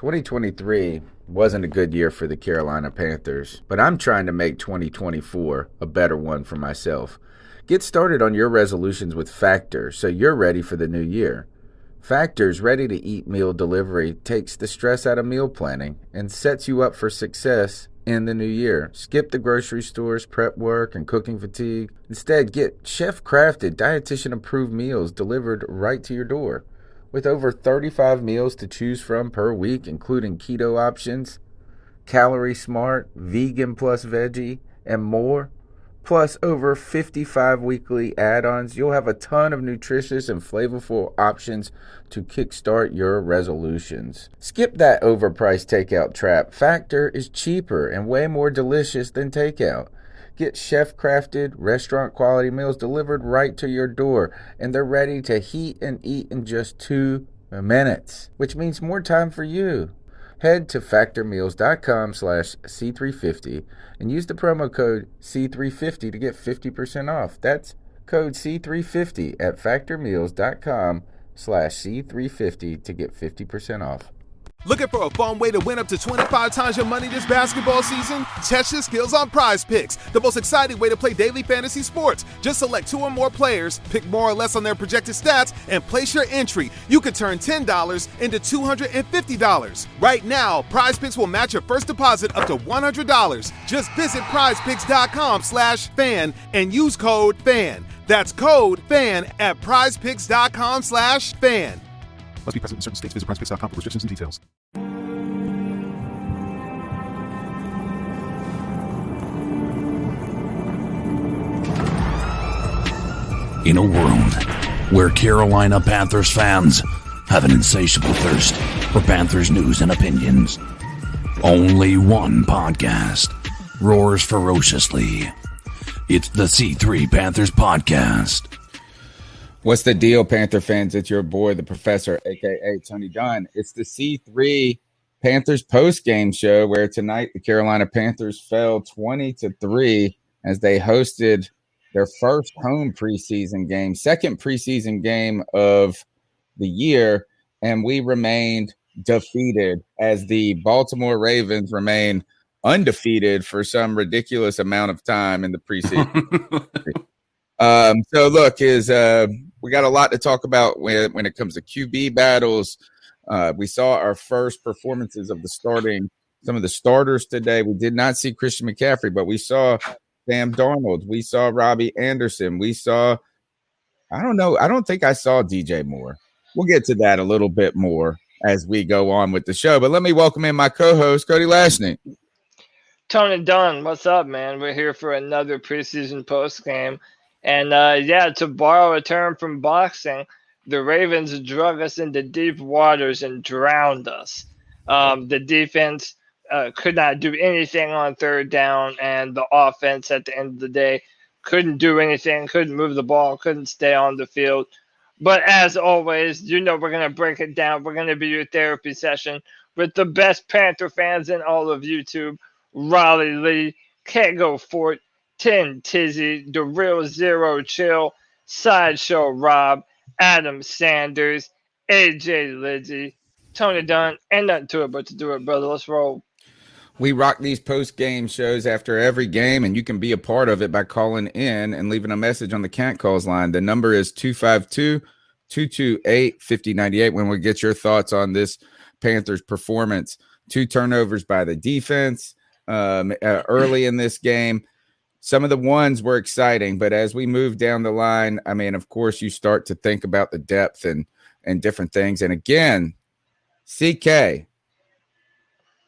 2023 wasn't a good year for the Carolina Panthers, but I'm trying to make 2024 a better one for myself. Get started on your resolutions with Factor so you're ready for the new year. Factor's ready-to-eat meal delivery takes the stress out of meal planning and sets you up for success in the new year. Skip the grocery stores, prep work, and cooking fatigue. Instead, get chef-crafted, dietitian-approved meals delivered right to your door. With over 35 meals to choose from per week, including keto options, calorie smart, vegan plus veggie, and more, plus over 55 weekly add-ons, you'll have a ton of nutritious and flavorful options to kickstart your resolutions. Skip that overpriced takeout trap. Factor is cheaper and way more delicious than takeout. Get chef-crafted, restaurant-quality meals delivered right to your door, and they're ready to heat and eat in just 2 minutes, which means more time for you. Head to factormeals.com/C350 and use the promo code C350 to get 50% off. That's code C350 at factormeals.com/C350 to get 50% off. Looking for a fun way to win up to 25 times your money this basketball season? Test your skills on Prize Picks, the most exciting way to play daily fantasy sports. Just select 2 or more players, pick more or less on their projected stats, and place your entry. You could turn $10 into $250. Right now, Prize Picks will match your first deposit up to $100. Just visit prizepicks.com/fan and use code FAN. That's code FAN at prizepicks.com/fan. Must be present in certain states. Visit prizepicks.com for restrictions and details. In a world where Carolina Panthers fans have an insatiable thirst for Panthers news and opinions, only one podcast roars ferociously. It's the C3 Panthers Podcast. What's the deal, Panther fans? It's your boy, the Professor, a.k.a. Tony Dunn. It's the C3 Panthers post-game show where tonight the Carolina Panthers fell 20-3 as they hosted their first home preseason game, second preseason game of the year, and we remained defeated as the Baltimore Ravens remain undefeated for some ridiculous amount of time in the preseason. So look, we got a lot to talk about when it comes to QB battles. We saw our first performances of some of the starters today. We did not see Christian McCaffrey, but we saw Sam Darnold. We saw Robbie Anderson. We saw, I don't think I saw DJ Moore. We'll get to that a little bit more as we go on with the show. But let me welcome in my co-host, Cody Lashney. Tony Dunn, what's up, man? We're here for another preseason post game. And, to borrow a term from boxing, the Ravens drug us into deep waters and drowned us. The defense could not do anything on third down, and the offense at the end of the day couldn't do anything, couldn't move the ball, couldn't stay on the field. But as always, we're going to break it down. We're going to be your therapy session with the best Panther fans in all of YouTube. Raleigh Lee, Kego Fort, 10 Tizzy, The Real Zero Chill, Sideshow Rob, Adam Sanders, AJ Lidgy, Tony Dunn. Ain't nothing to it but to do it, brother. Let's roll. We rock these post-game shows after every game, and you can be a part of it by calling in and leaving a message on the Can't Calls line. The number is 252-228-5098 when we get your thoughts on this Panthers performance. 2 turnovers by the defense early in this game. Some of the ones were exciting, but as we move down the line, I mean, of course, you start to think about the depth and different things. And again, CK,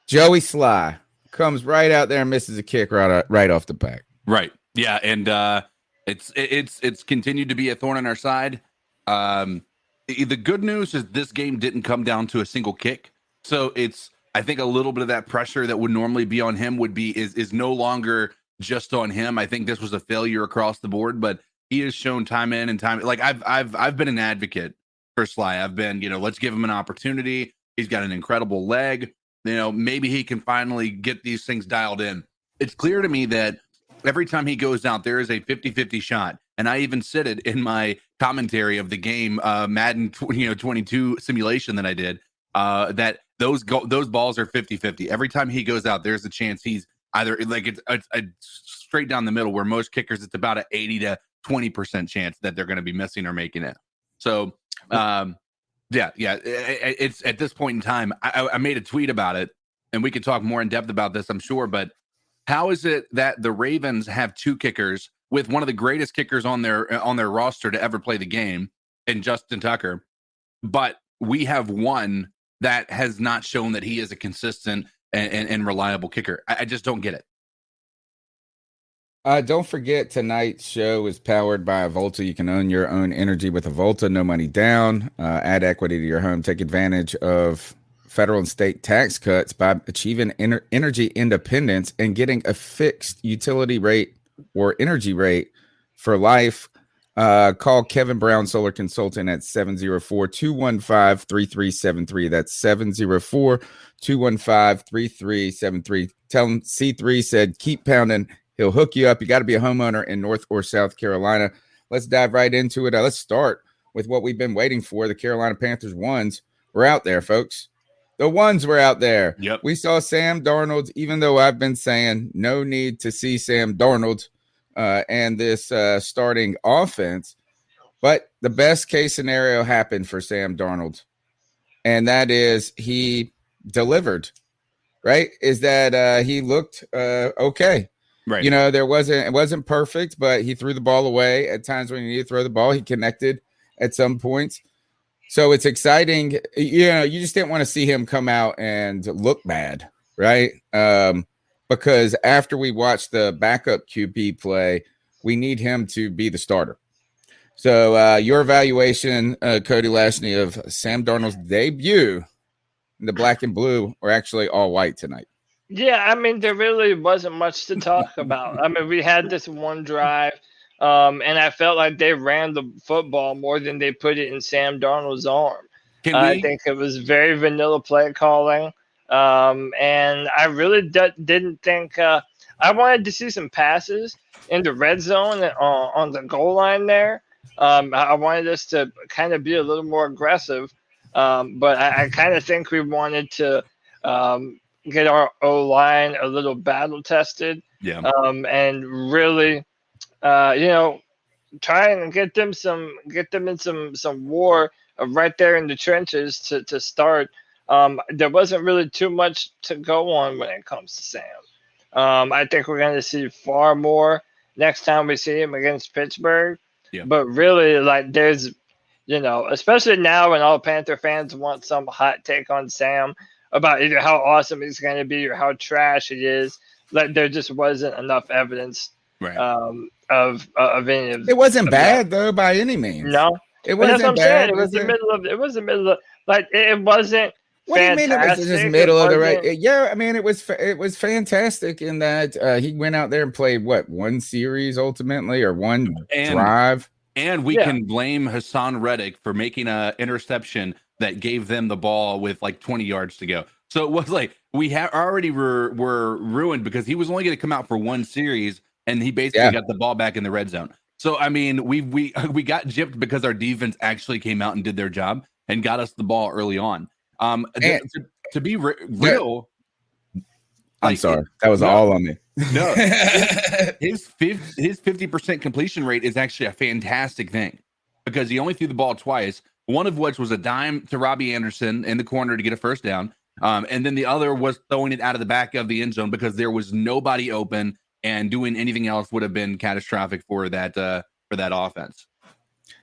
Joey Sly comes right out there and misses a kick right off the back. Right. Yeah. And it's continued to be a thorn in our side. The good news is this game didn't come down to a single kick. So I think a little bit of that pressure that would normally be on him is no longer just on him. I think this was a failure across the board, but he has shown time in and time. Like I've been an advocate for Sly. I've been, let's give him an opportunity. He's got an incredible leg. Maybe he can finally get these things dialed in. It's clear to me that every time he goes out, there is a 50-50 shot. And I even said it in my commentary of the game, Madden 22 simulation that I did, that those balls are 50-50. Every time he goes out, there's a chance he's either like it's a straight down the middle, where most kickers it's about an 80 to 20% chance that they're going to be missing or making it. So it's at this point in time, I made a tweet about it, and we could talk more in depth about this, I'm sure. But how is it that the Ravens have two kickers with one of the greatest kickers on their roster to ever play the game, in Justin Tucker, but we have one that has not shown that he is a consistent and reliable kicker? I just don't get it. Don't forget, tonight's show is powered by Volta. You can own your own energy with a Volta, no money down. Add equity to your home. Take advantage of federal and state tax cuts by achieving energy independence and getting a fixed utility rate or energy rate for life. Call Kevin Brown Solar Consultant at 704-215-3373. That's 704-215-3373. Tell him C3 said keep pounding. He'll hook you up. You got to be a homeowner in North or South Carolina. Let's dive right into it. Let's start with what we've been waiting for. The Carolina Panthers ones were out there, folks. The ones were out there. Yep. We saw Sam Darnold, even though I've been saying no need to see Sam Darnold and this starting offense. But the best case scenario happened for Sam Darnold, and that is he delivered, right? Is that he looked okay. Right. You know, it wasn't perfect, but he threw the ball away at times when he needed to throw the ball. He connected at some points. So it's exciting. You know, you just didn't want to see him come out and look bad, right? Because after we watch the backup QB play, we need him to be the starter. So your evaluation, Cody Lashney, of Sam Darnold's debut in the black and blue, or actually all white tonight. Yeah, I mean, there really wasn't much to talk about. I mean, we had this one drive, and I felt like they ran the football more than they put it in Sam Darnold's arm. I think it was very vanilla play calling, and I really didn't think I wanted to see some passes in the red zone on the goal line there. I wanted us to kind of be a little more aggressive, but I kind of think we wanted to get our O-line a little battle tested, and really, try and get them in some war right there in the trenches to start. There wasn't really too much to go on when it comes to Sam. I think we're going to see far more next time we see him against Pittsburgh. Yeah. But really, like, there's, especially now when all Panther fans want some hot take on Sam about either how awesome he's going to be or how trash he is. Like, there just wasn't enough evidence of any of. It wasn't bad though by any means. No, it wasn't that's what I'm bad. saying. It was the middle of. It wasn't. What fantastic. do you mean it was just middle of the right? Yeah, I mean it was fantastic in that he went out there and played one series ultimately, or one drive. And we can blame Hassan Reddick for making an interception that gave them the ball with like 20 yards to go. So it was like we already were ruined because he was only going to come out for one series, and he basically got the ball back in the red zone. So I mean, we got gypped because our defense actually came out and did their job and got us the ball early on. To be real, I'm sorry, that was all on me. No, his 50% completion rate is actually a fantastic thing because he only threw the ball twice. One of which was a dime to Robbie Anderson in the corner to get a first down, and then the other was throwing it out of the back of the end zone because there was nobody open, and doing anything else would have been catastrophic for that offense.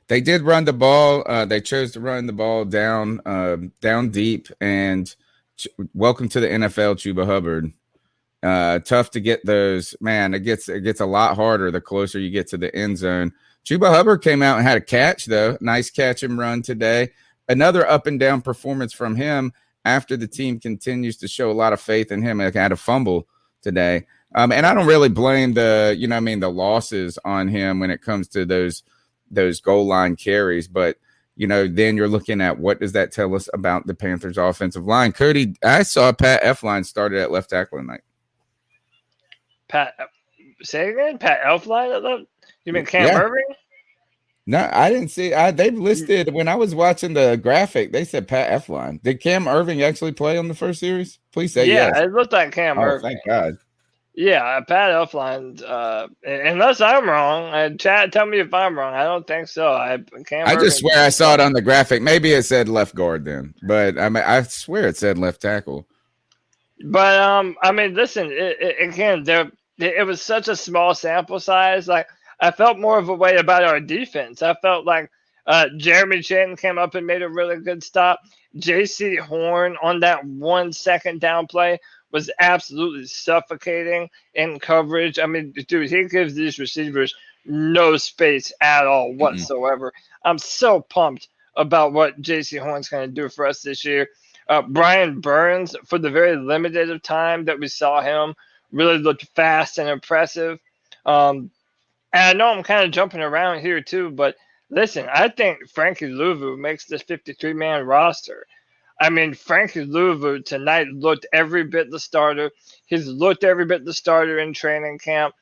They did run the ball. They chose to run the ball down deep, and welcome to the NFL, Chuba Hubbard. Tough to get those, man. It gets a lot harder the closer you get to the end zone. Chuba Hubbard came out and had a catch, though. Nice catch and run today. Another up and down performance from him after the team continues to show a lot of faith in him. It had a fumble today. And I don't really blame the losses on him when it comes to those goal line carries. But, then you're looking at what does that tell us about the Panthers offensive line? Cody, I saw Pat Elflein started at left tackle tonight. Say again? Pat Elflein at left? You mean Cam Irving? No, I didn't see. They've listed when I was watching the graphic. They said Pat Eflin. Did Cam Irving actually play on the first series? Please say Yeah, yes. it looked like Cam Oh, Irving. thank God. Yeah, Pat Elfline. Unless I'm wrong, Chad, tell me if I'm wrong. I don't think so. Cam I just Irving swear I didn't saw it play. on the graphic. Maybe it said left guard then, but I swear it said left tackle. But I mean, listen. Again, it was such a small sample size. Like I felt more of a way about our defense. I felt like Jeremy Chin came up and made a really good stop. J.C. Horn on that 1 second down play was absolutely suffocating in coverage. I mean, dude, he gives these receivers no space at all whatsoever. I'm so pumped about what J.C. Horn's going to do for us this year. Brian Burns, for the very limited of time that we saw him, really looked fast and impressive. And I know I'm kind of jumping around here too, but listen, I think Frankie Louvu makes this 53-man roster. I mean, Frankie Louvu tonight looked every bit the starter. He's looked every bit the starter in training camp.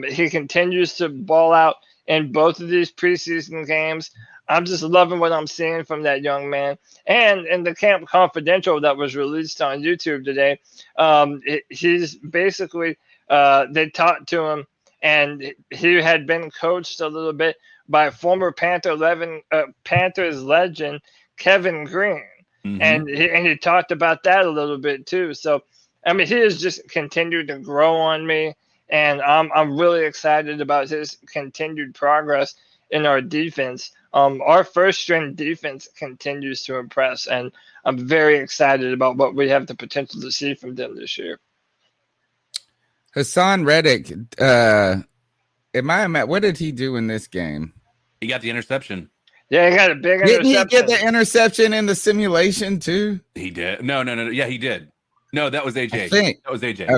He continues to ball out in both of these preseason games. I'm just loving what I'm seeing from that young man. And in the Camp Confidential that was released on YouTube today, he's basically, they talked to him, and he had been coached a little bit by former Panthers legend Kevin Green. Mm-hmm. And he talked about that a little bit too. So, I mean, he has just continued to grow on me, and I'm really excited about his continued progress in our defense. Our first string defense continues to impress, and I'm very excited about what we have the potential to see from them this year. Hassan Reddick, what did he do in this game? He got the interception. Yeah, he got a big interception. Didn't he get the interception in the simulation too? He did. No. Yeah, he did. No, that was AJ. I think. That was AJ.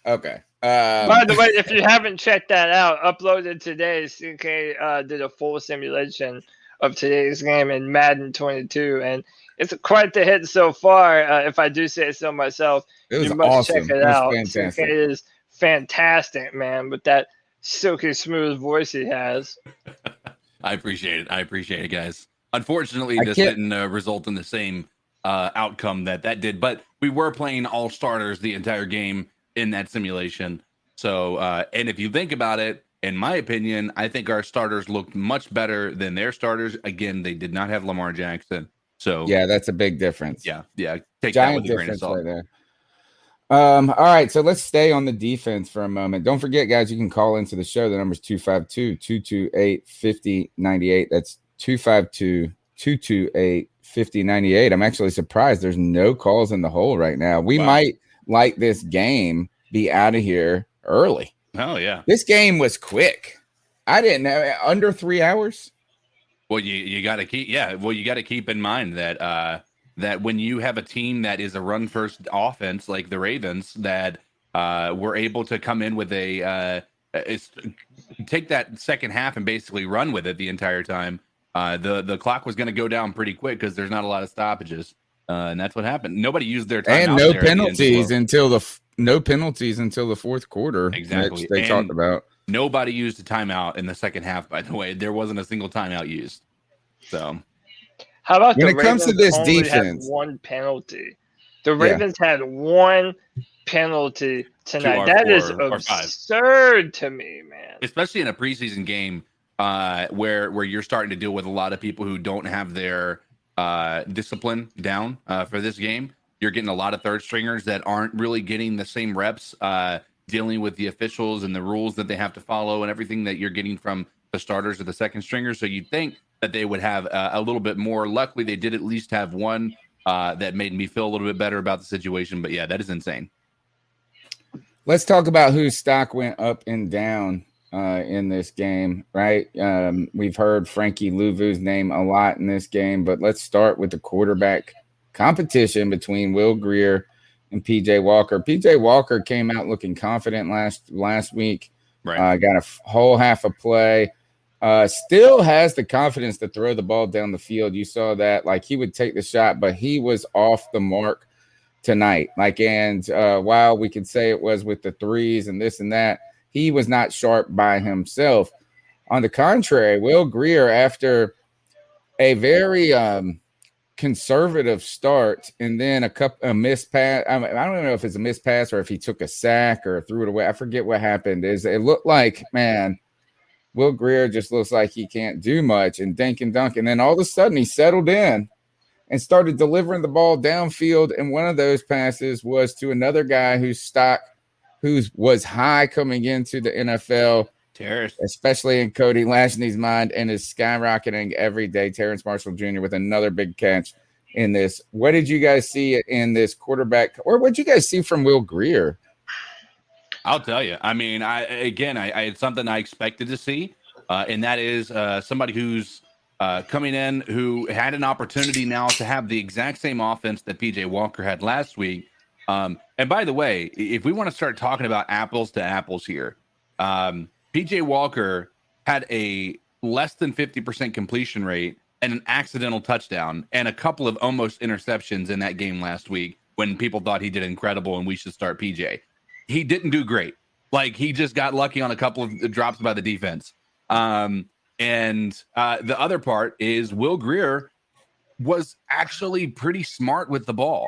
Okay. By the way, if you haven't checked that out, uploaded today, CK did a full simulation of today's game in Madden 22, and it's quite the hit so far. If I do say so myself, it was you must awesome. check it out. Fantastic. CK is fantastic, man, with that silky smooth voice he has. I appreciate it, guys. Unfortunately, this didn't result in the same outcome that did, but we were playing all starters the entire game in that simulation. So, and if you think about it, in my opinion, I think our starters looked much better than their starters. Again, they did not have Lamar Jackson. So yeah, that's a big difference. Yeah. Take Giant that with a grain of difference salt. right there. All right, so let's stay on the defense for a moment. Don't forget, guys, you can call into the show. The number is 252-228-5098. That's 252-228-5098. I'm actually surprised there's no calls in the hole right now. We might, like this game, be out of here early. Oh, yeah. This game was quick. I didn't know. Under 3 hours? Well, you got to keep in mind that that when you have a team that is a run first offense like the Ravens, that were able to come in with take that second half and basically run with it the entire time. The clock was going to go down pretty quick because there's not a lot of stoppages, and that's what happened. Nobody used their time, and no penalties until the fourth quarter. Exactly, they talked about. Nobody used a timeout in the second half. By the way, there wasn't a single timeout used. So. How about when the it Ravens comes to this only defense? Had one penalty. The Ravens had one penalty tonight. That is absurd to me, man. Especially in a preseason game where you're starting to deal with a lot of people who don't have their discipline down for this game. You're getting a lot of third stringers that aren't really getting the same reps dealing with the officials and the rules that they have to follow and everything that you're getting from the starters or the second stringers. So you'd think that they would have a little bit more. Luckily, they did at least have one that made me feel a little bit better about the situation. But yeah, that is insane. Let's talk about whose stock went up and down in this game, right? We've heard Frankie Louvu's name a lot in this game, but let's start with the quarterback competition between Will Grier and PJ Walker. PJ Walker came out looking confident last week. Right. Got a whole half a play. Still has the confidence to throw the ball down the field. You saw that, like he would take the shot, but he was off the mark tonight. While we could say it was with the threes and this and that, he was not sharp by himself. On the contrary, Will Grier, after a very conservative start and then a missed pass. I don't even know if it's a missed pass or if he took a sack or threw it away. I forget what happened. It looked like, man, Will Grier just looks like he can't do much and dink and dunk. And then all of a sudden he settled in and started delivering the ball downfield. And one of those passes was to another guy who was high coming into the NFL. Terrace. Especially in Cody Lashney's mind, and is skyrocketing every day. Terrence Marshall Jr. with another big catch in this. What did you guys see in this quarterback, or what did you guys see from Will Grier? I'll tell you. I mean, I it's something I expected to see, and that is somebody who's coming in who had an opportunity now to have the exact same offense that PJ Walker had last week. And by the way, if we want to start talking about apples to apples here, PJ Walker had a less than 50% completion rate and an accidental touchdown and a couple of almost interceptions in that game last week when people thought he did incredible and we should start PJ. He didn't do great. Like, he just got lucky on a couple of drops by the defense. And the other part is Will Grier was actually pretty smart with the ball.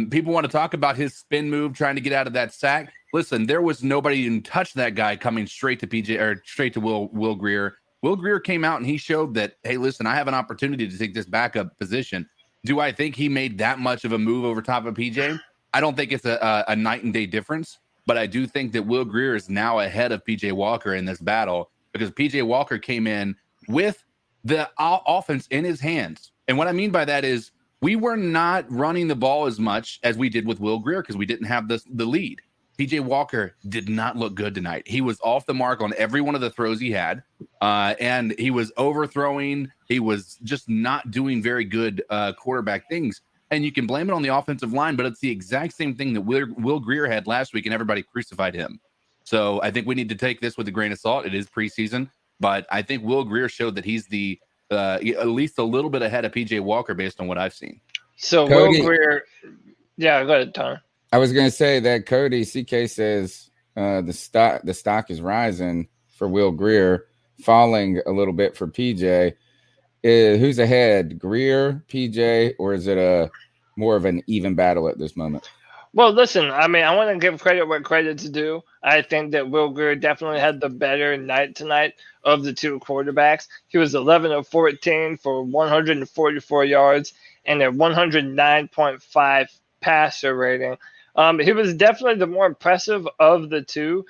People want to talk about his spin move, trying to get out of that sack. Listen, there was nobody who touched that guy coming straight to PJ or straight to Will Grier. Will Grier came out and he showed that, hey, listen, I have an opportunity to take this backup position. Do I think he made that much of a move over top of PJ? I don't think it's a night and day difference, but I do think that Will Grier is now ahead of PJ Walker in this battle because PJ Walker came in with the offense in his hands. And what I mean by that is we were not running the ball as much as we did with Will Grier because we didn't have the lead. PJ Walker did not look good tonight. He was off the mark on every one of the throws he had, and he was overthrowing. He was just not doing very good quarterback things. And you can blame it on the offensive line, but it's the exact same thing that Will Grier had last week, and everybody crucified him. So I think we need to take this with a grain of salt. It is preseason, but I think Will Grier showed that he's the at least a little bit ahead of PJ Walker based on what I've seen. So Cody, Will Grier, yeah, go ahead, Tom. I was going to say that Cody CK says the stock is rising for Will Grier, falling a little bit for PJ. Who's ahead, Grier, PJ, or is it a more of an even battle at this moment? Well, listen, I mean, I want to give credit where credit's due. I think that Will Grier definitely had the better night tonight of the two quarterbacks. He was 11 of 14 for 144 yards and a 109.5 passer rating. He was definitely the more impressive of the two.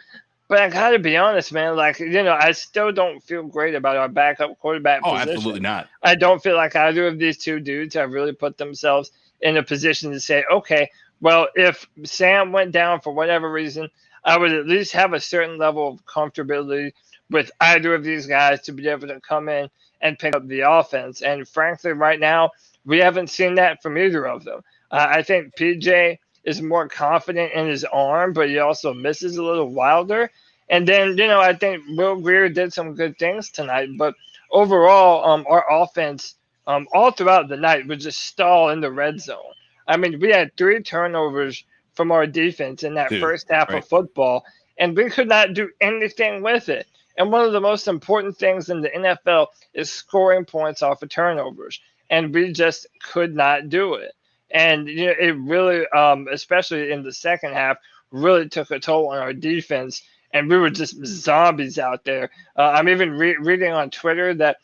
But I got to be honest, man, I still don't feel great about our backup quarterback position. Absolutely not. I don't feel like either of these two dudes have really put themselves in a position to say, okay, well, if Sam went down for whatever reason, I would at least have a certain level of comfortability with either of these guys to be able to come in and pick up the offense. And frankly, right now, we haven't seen that from either of them. I think PJ is more confident in his arm, but he also misses a little wilder. And then, I think Will Grier did some good things tonight. But overall, our offense all throughout the night would just stall in the red zone. I mean, we had 3 turnovers from our defense in that first half of football, and we could not do anything with it. And one of the most important things in the NFL is scoring points off of turnovers, and we just could not do it. And it really, especially in the second half, really took a toll on our defense, and we were just zombies out there. I'm even reading on Twitter that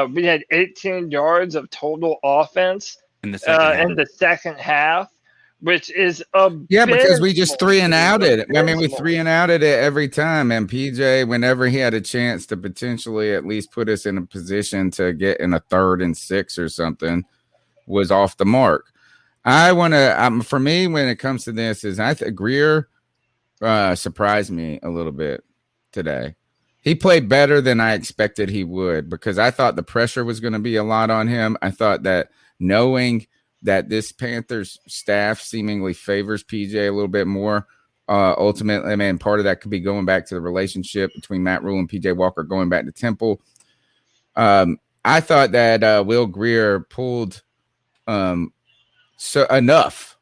we had 18 yards of total offense in the second half, which is because we just 3 and outed it. I mean, we 3 and outed it every time. And PJ, whenever he had a chance to potentially at least put us in a position to get in a 3rd and 6 or something, was off the mark. I want to, for me, when it comes to this, is I think Grier surprised me a little bit today. He played better than I expected he would because I thought the pressure was going to be a lot on him. I thought that knowing that this Panthers staff seemingly favors PJ a little bit more, ultimately, I mean, part of that could be going back to the relationship between Matt Rule and PJ Walker going back to Temple. I thought that Will Grier pulled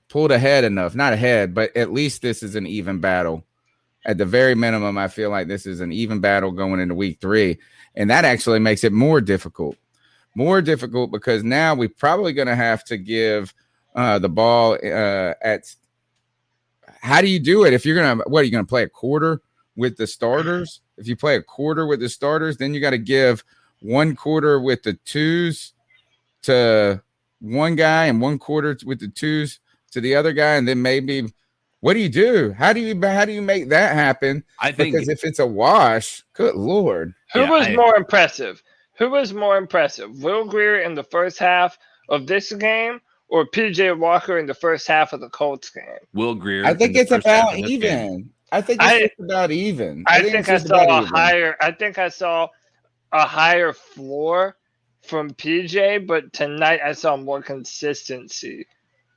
pulled ahead enough, not ahead, but at least this is an even battle At the very minimum, I feel like this is an even battle going into week 3. And that actually makes it more difficult. More difficult because now we're probably going to have to give the ball at. How do you do it? If you're going to, what are you going to play a quarter with the starters? If you play a quarter with the starters, then you got to give 1 quarter with the 2s to one guy and 1 quarter with the 2s to the other guy. And then maybe, what do you do? How do you make that happen? I think because if it's a wash, good Lord. Who was more impressive? Who was more impressive? Will Grier in the first half of this game or PJ Walker in the first half of the Colts game? Will Grier. I think it's about even. I think it's just about even. I think I saw a higher. I think I saw a higher floor from PJ, but tonight I saw more consistency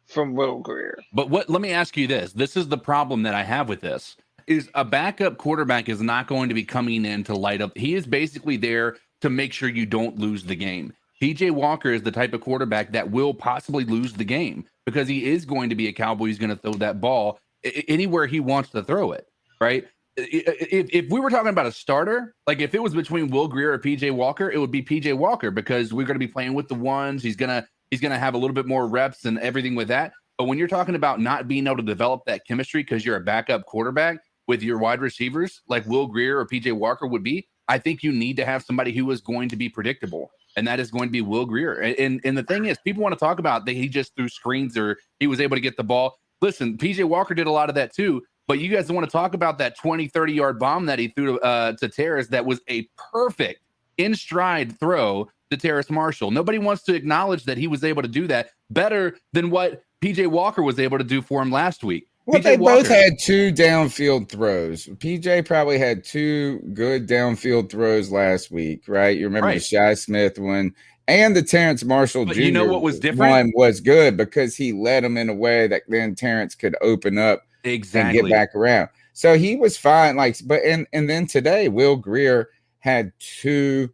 from Will Grier. But let me ask you this. This is the problem that I have with this. Is a backup quarterback is not going to be coming in to light up. He is basically there to make sure you don't lose the game. PJ Walker is the type of quarterback that will possibly lose the game because he is going to be a Cowboy who's going to throw that ball anywhere he wants to throw it, right? If we were talking about a starter, like if it was between Will Grier or PJ Walker, it would be PJ Walker because we're going to be playing with the ones. He's gonna have a little bit more reps and everything with that. But when you're talking about not being able to develop that chemistry because you're a backup quarterback with your wide receivers like Will Grier or PJ Walker would be, I think you need to have somebody who is going to be predictable. And that is going to be Will Grier. And the thing is, people want to talk about that he just threw screens or he was able to get the ball. Listen, PJ Walker did a lot of that too. But you guys want to talk about that 20, 30-yard bomb that he threw to Terrace that was a perfect in-stride throw to Terrace Marshall. Nobody wants to acknowledge that he was able to do that better than what PJ Walker was able to do for him last week. Well, PJ they Walker, both had 2 downfield throws. PJ probably had 2 good downfield throws last week, right? You remember the Shi Smith one and the Terrace Marshall but Jr. You know what was different? One was good because he led him in a way that then Terrace could open up and get back around. So he was fine. And then today, Will Grier had 2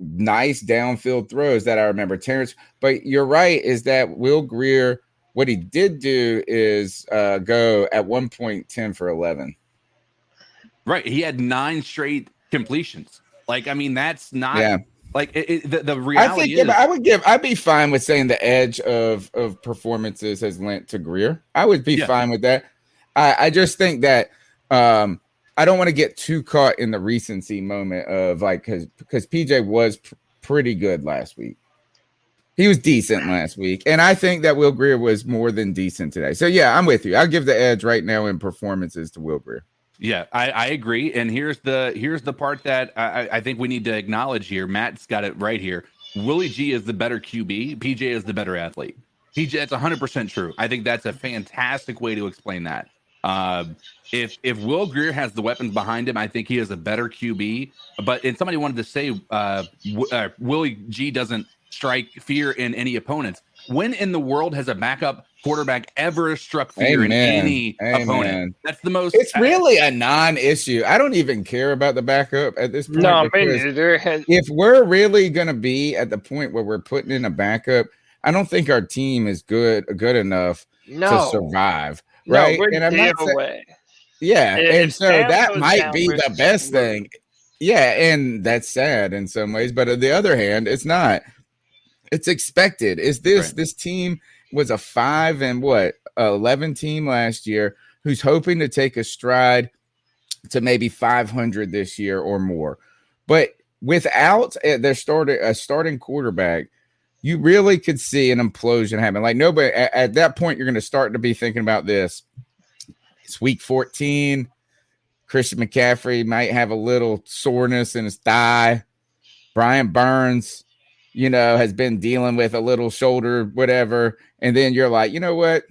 nice downfield throws that I remember. Terrace, but you're right, is that Will Grier. What he did do is go at one point 10 for 11. Right. He had 9 straight completions. Like, I mean, that's not like the reality is. I'd be fine with saying the edge of performances has lent to Grier. I would be fine with that. I just think that I don't want to get too caught in the recency moment of because PJ was pretty good last week. He was decent last week, and I think that Will Grier was more than decent today. So, yeah, I'm with you. I'll give the edge right now in performances to Will Grier. Yeah, I agree. And here's the part that I think we need to acknowledge here. Matt's got it right here. Willie G is the better QB. PJ is the better athlete. That's 100% true. I think that's a fantastic way to explain that. If Will Grier has the weapons behind him, I think he is a better QB. And somebody wanted to say Willie G doesn't strike fear in any opponents. When in the world has a backup quarterback ever struck fear in any opponent? That's the most. It's really a non-issue. I don't even care about the backup at this point. No, neither. If we're really going to be at the point where we're putting in a backup, I don't think our team is good enough to survive. Right? No, and I'm not saying, and so that might be the best thing. Yeah, and that's sad in some ways, but on the other hand, it's not. It's expected. This team was a 5-11 team last year who's hoping to take a stride to maybe 500 this year or more. But without a starting quarterback, you really could see an implosion happen. Like nobody at that point, you're going to start to be thinking about this. It's week 14. Christian McCaffrey might have a little soreness in his thigh. Brian Burns, has been dealing with a little shoulder, whatever. And then you're like, you know what?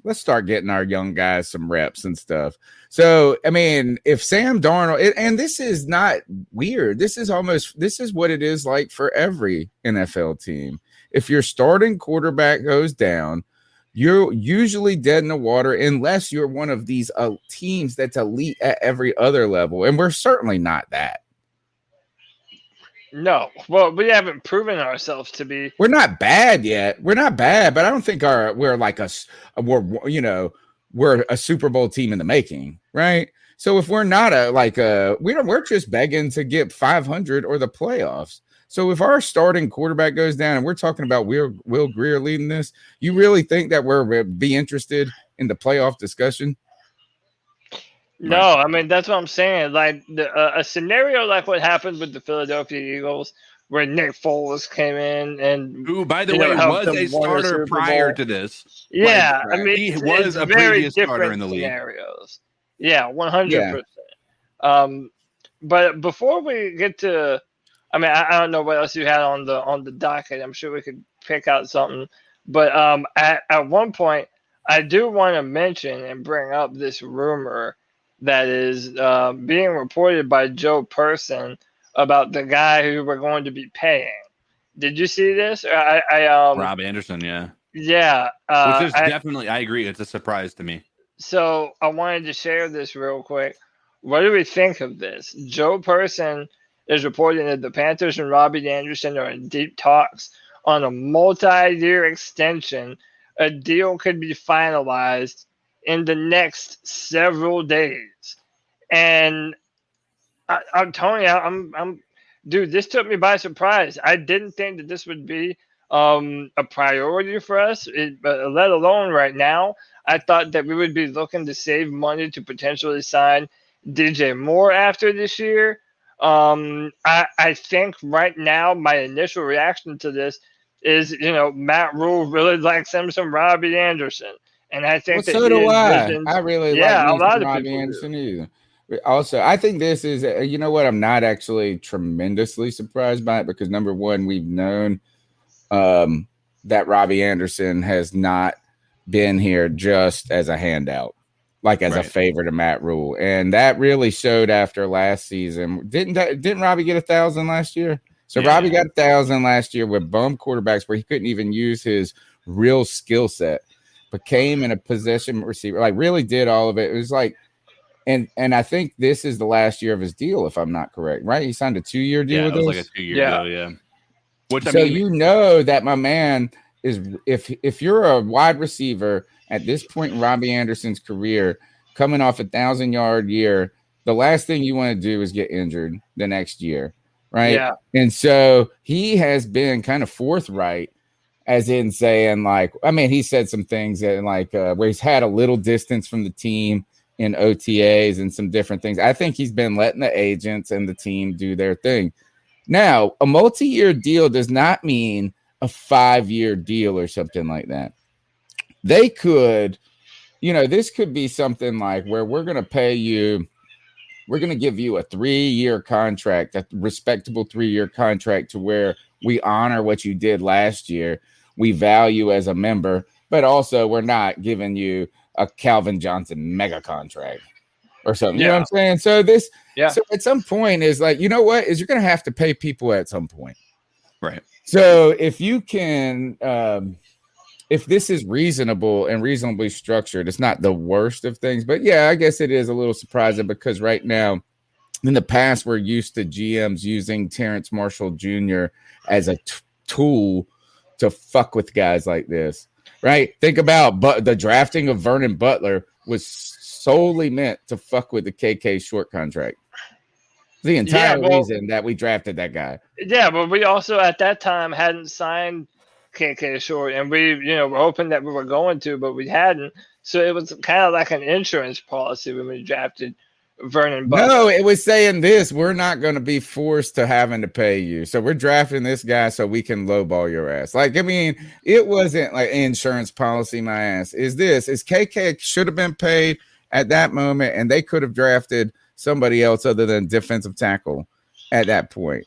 Let's start getting our young guys some reps and stuff. So, I mean, if Sam Darnold, and this is not weird. This is what it is like for every NFL team. If your starting quarterback goes down, you're usually dead in the water unless you're one of these teams that's elite at every other level. And we're certainly not that. No, well, we haven't proven ourselves to be. We're not bad yet. We're not bad, but I don't think we're a Super Bowl team in the making, right? So if we're not we're just begging to get 500 or the playoffs. So if our starting quarterback goes down and we're talking about Will Grier leading this, you really think that we're be interested in the playoff discussion? No, I mean that's what I'm saying. Like a scenario like what happened with the Philadelphia Eagles, where Nick Foles came in and Who, by the way, helped was them a win the starter Super prior Bowl. to this. Yeah, I Right. mean He it's was a very previous starter in different the league. scenarios. Yeah, 100%. Yeah. But before we get to, I mean, I don't know what else you had on the docket. I'm sure we could pick out something. But at one point, I do want to mention and bring up this rumor that is being reported by Joe Person about the guy who we're going to be paying. Did you see this? Rob Anderson, yeah. Yeah. Which is definitely, I agree, it's a surprise to me. So I wanted to share this real quick. What do we think of this? Joe Person is reporting that the Panthers and Robbie Anderson are in deep talks on a multi-year extension. A deal could be finalized in the next several days. And I'm telling you, dude, this took me by surprise. I didn't think that this would be a priority for us, let alone right now. I thought that we would be looking to save money to potentially sign DJ Moore after this year. I think right now my initial reaction to this is, Matt Rule really likes him some Robbie Anderson, and I think that So he do I. envisions, I really like yeah, a me some lot of Robbie people do. Anderson either. Also, I think this is, you know what? I'm not actually tremendously surprised by it because number one, we've known that Robbie Anderson has not been here just as a handout, like as a favor to Matt Rule, and that really showed after last season. Didn't Robbie get 1,000 last year? So Robbie got 1,000 last year with bum quarterbacks where he couldn't even use his real skill set. Became in a possession receiver, like really did all of it. It was like, and I think this is the last year of his deal, if I'm not correct, right? He signed a 2-year deal with it was us. like a 2-year deal, yeah. Which So you know that my man is, if you're a wide receiver at this point in Robbie Anderson's career, coming off 1,000-yard year, the last thing you want to do is get injured the next year, right? Yeah. And so he has been kind of forthright, as in saying, like, I mean, he said some things that like where he's had a little distance from the team in OTAs and some different things. I think he's been letting the agents and the team do their thing. Now, a multi-year deal does not mean a 5-year deal or something like that. They could, this could be something like where we're going to pay you, we're going to give you a 3-year contract, a respectable 3-year contract to where we honor what you did last year. We value as a member, but also we're not giving you a Calvin Johnson mega contract or something. You know what I'm saying? So so at some point is like, you know what, is you're going to have to pay people at some point. Right. So if you can, if this is reasonable and reasonably structured, it's not the worst of things, but yeah, I guess it is a little surprising because right now in the past, we're used to GMs using Terrence Marshall Jr. as a tool to fuck with guys like this, right? Think about the drafting of Vernon Butler was solely meant to fuck with the KK short contract. The entire reason that we drafted that guy. Yeah, but we also at that time hadn't signed KK Short, and we, were hoping that we were going to, but we hadn't. So it was kind of like an insurance policy when we drafted Vernon Butler. No, it was saying this: we're not going to be forced to having to pay you, so we're drafting this guy so we can lowball your ass. Like, I mean, it wasn't like insurance policy. My ass is KK should have been paid at that moment, and they could have drafted somebody else other than defensive tackle at that point.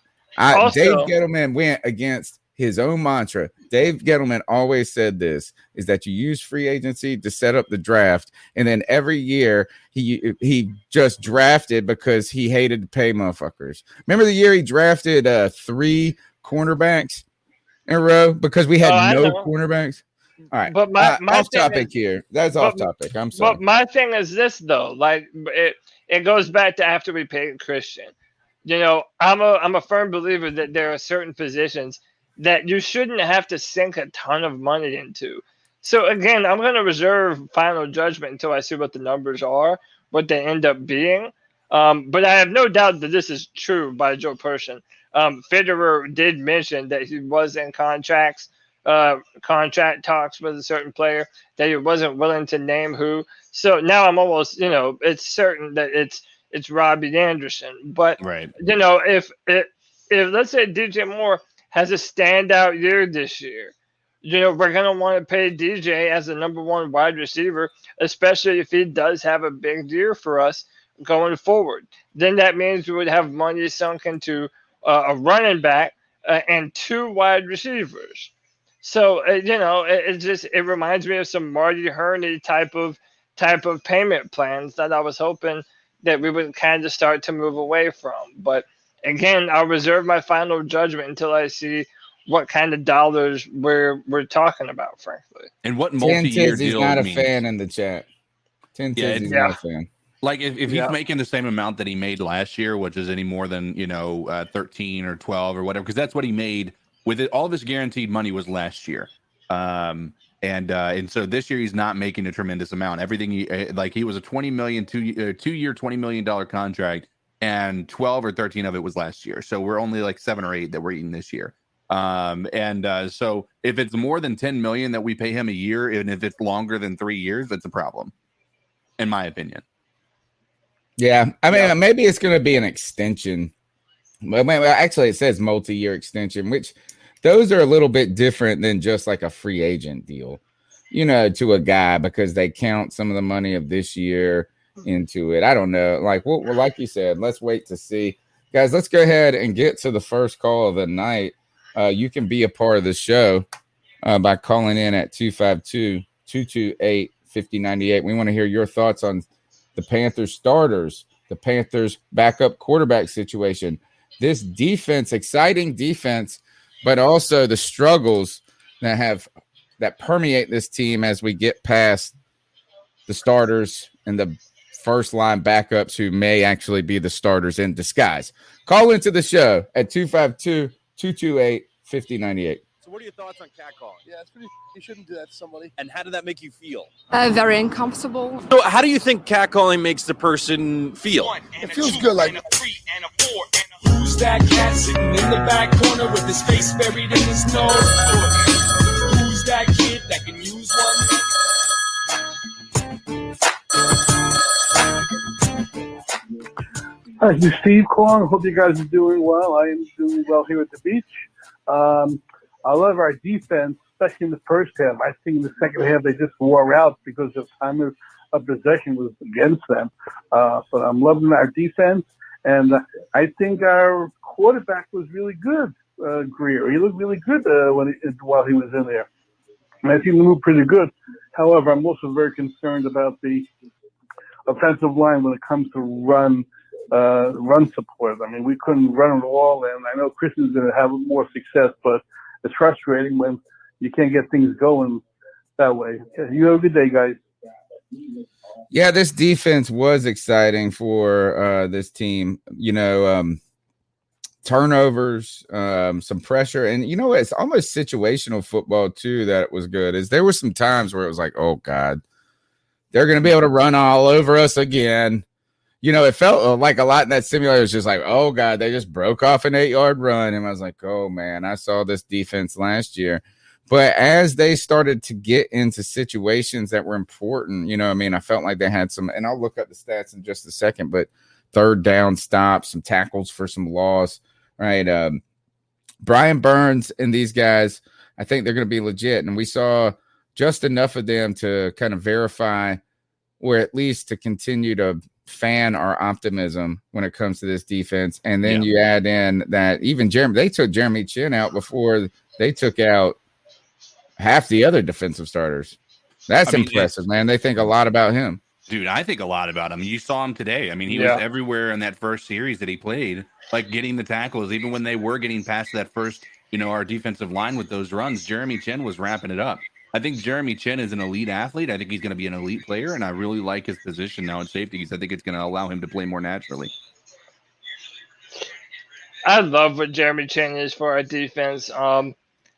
Dave Gettleman went against his own mantra. Dave Gettleman always said this, is that you use free agency to set up the draft. And then every year he just drafted because he hated to pay motherfuckers. Remember the year he drafted 3 cornerbacks in a row because we had no cornerbacks? All right. But my off topic here. That's off topic. I'm sorry. But my thing is this, though. Like, it goes back to after we paid Christian. I'm a firm believer that there are certain positions that you shouldn't have to sink a ton of money into So again, I'm going to reserve final judgment until I see what the numbers are, what they end up being. But I have no doubt that this is true by Joe Person. Federer did mention that he was in contract talks with a certain player, that he wasn't willing to name who. So now I'm almost, it's certain that it's Robbie Anderson. But Right. if let's say DJ Moore has a standout year this year, we're going to want to pay DJ as the number one wide receiver, especially if he does have a big year for us going forward. Then that means we would have money sunk into a running back and two wide receivers. So it reminds me of some Marty Herney type of payment plans that I was hoping that we would kind of start to move away from. But again, I'll reserve my final judgment until I see what kind of dollars we're talking about, frankly. And what 10 multi-year Tids, he's deal not a means. fan in the chat. 10 Yeah, Tids, he's yeah. not a fan. Like if he's Yeah. making the same amount that he made last year, which is any more than 13 or 12 or whatever, because that's what he made with it. All of his guaranteed money was last year, and so this year he's not making a tremendous amount. Everything he was a 20 million two-year $20 million contract, and 12 or 13 of it was last year. So we're only like 7 or 8 that we're eating this year. So if it's more than 10 million that we pay him a year, and if it's longer than 3 years, that's a problem, in my opinion. Yeah, I mean, maybe it's going to be an extension. Well, actually, it says multi-year extension, which those are a little bit different than just like a free agent deal, to a guy, because they count some of the money of this year into it. I don't know. Like, well, like you said, let's wait to see. Guys, let's go ahead and get to the first call of the night. You can be a part of the show by calling in at 252-228-5098. We want to hear your thoughts on the Panthers starters, the Panthers backup quarterback situation, this defense, exciting defense, but also the struggles that permeate this team as we get past the starters and the first line backups who may actually be the starters in disguise. Call into the show at 252-228-5098. So what are your thoughts on catcalling? Yeah, it's pretty. You shouldn't do that to somebody. And how did that make you feel? Very uncomfortable. So how do you think catcalling makes the person feel? It feels good, like. Who's that cat sitting in the back corner with his face buried in his nose? Who's that kid that can use one? Hi, this is Steve calling. Hope you guys are doing well. I am doing well here at the beach. I love our defense, especially in the first half. I think in the second half they just wore out because the time of possession was against them. But I'm loving our defense, and I think our quarterback was really good, Greer. He looked really good while he was in there. And I think he moved pretty good. However, I'm also very concerned about the offensive line when it comes to run support. I mean, we couldn't run it all, and I know Christian's going to have more success, but it's frustrating when you can't get things going that way. You have a good day, guys. Yeah, this defense was exciting for this team. Turnovers, some pressure, and it's almost situational football too that was good. There were some times where it was like, oh God, they're going to be able to run all over us again. It felt like a lot in that simulator. It was just like, oh, God, they just broke off an 8-yard run. And I was like, oh, man, I saw this defense last year. But as they started to get into situations that were important, I felt like they had some, and I'll look up the stats in just a second, but third down stops, some tackles for some loss, right? Brian Burns and these guys, I think they're going to be legit. And we saw just enough of them to kind of verify, or at least to continue to fan our optimism when it comes to this defense. And then you add in that even they took Jeremy Chin out before they took out half the other defensive starters. That's impressive, man. They think a lot about him. Dude, I think a lot about him. You saw him today. I mean, he was everywhere in that first series that he played, like getting the tackles, even when they were getting past that first, our defensive line with those runs. Jeremy Chin was wrapping it up. I think Jeremy Chin is an elite athlete. I think he's going to be an elite player, and I really like his position now in safety because I think it's going to allow him to play more naturally. I love what Jeremy Chin is for our defense.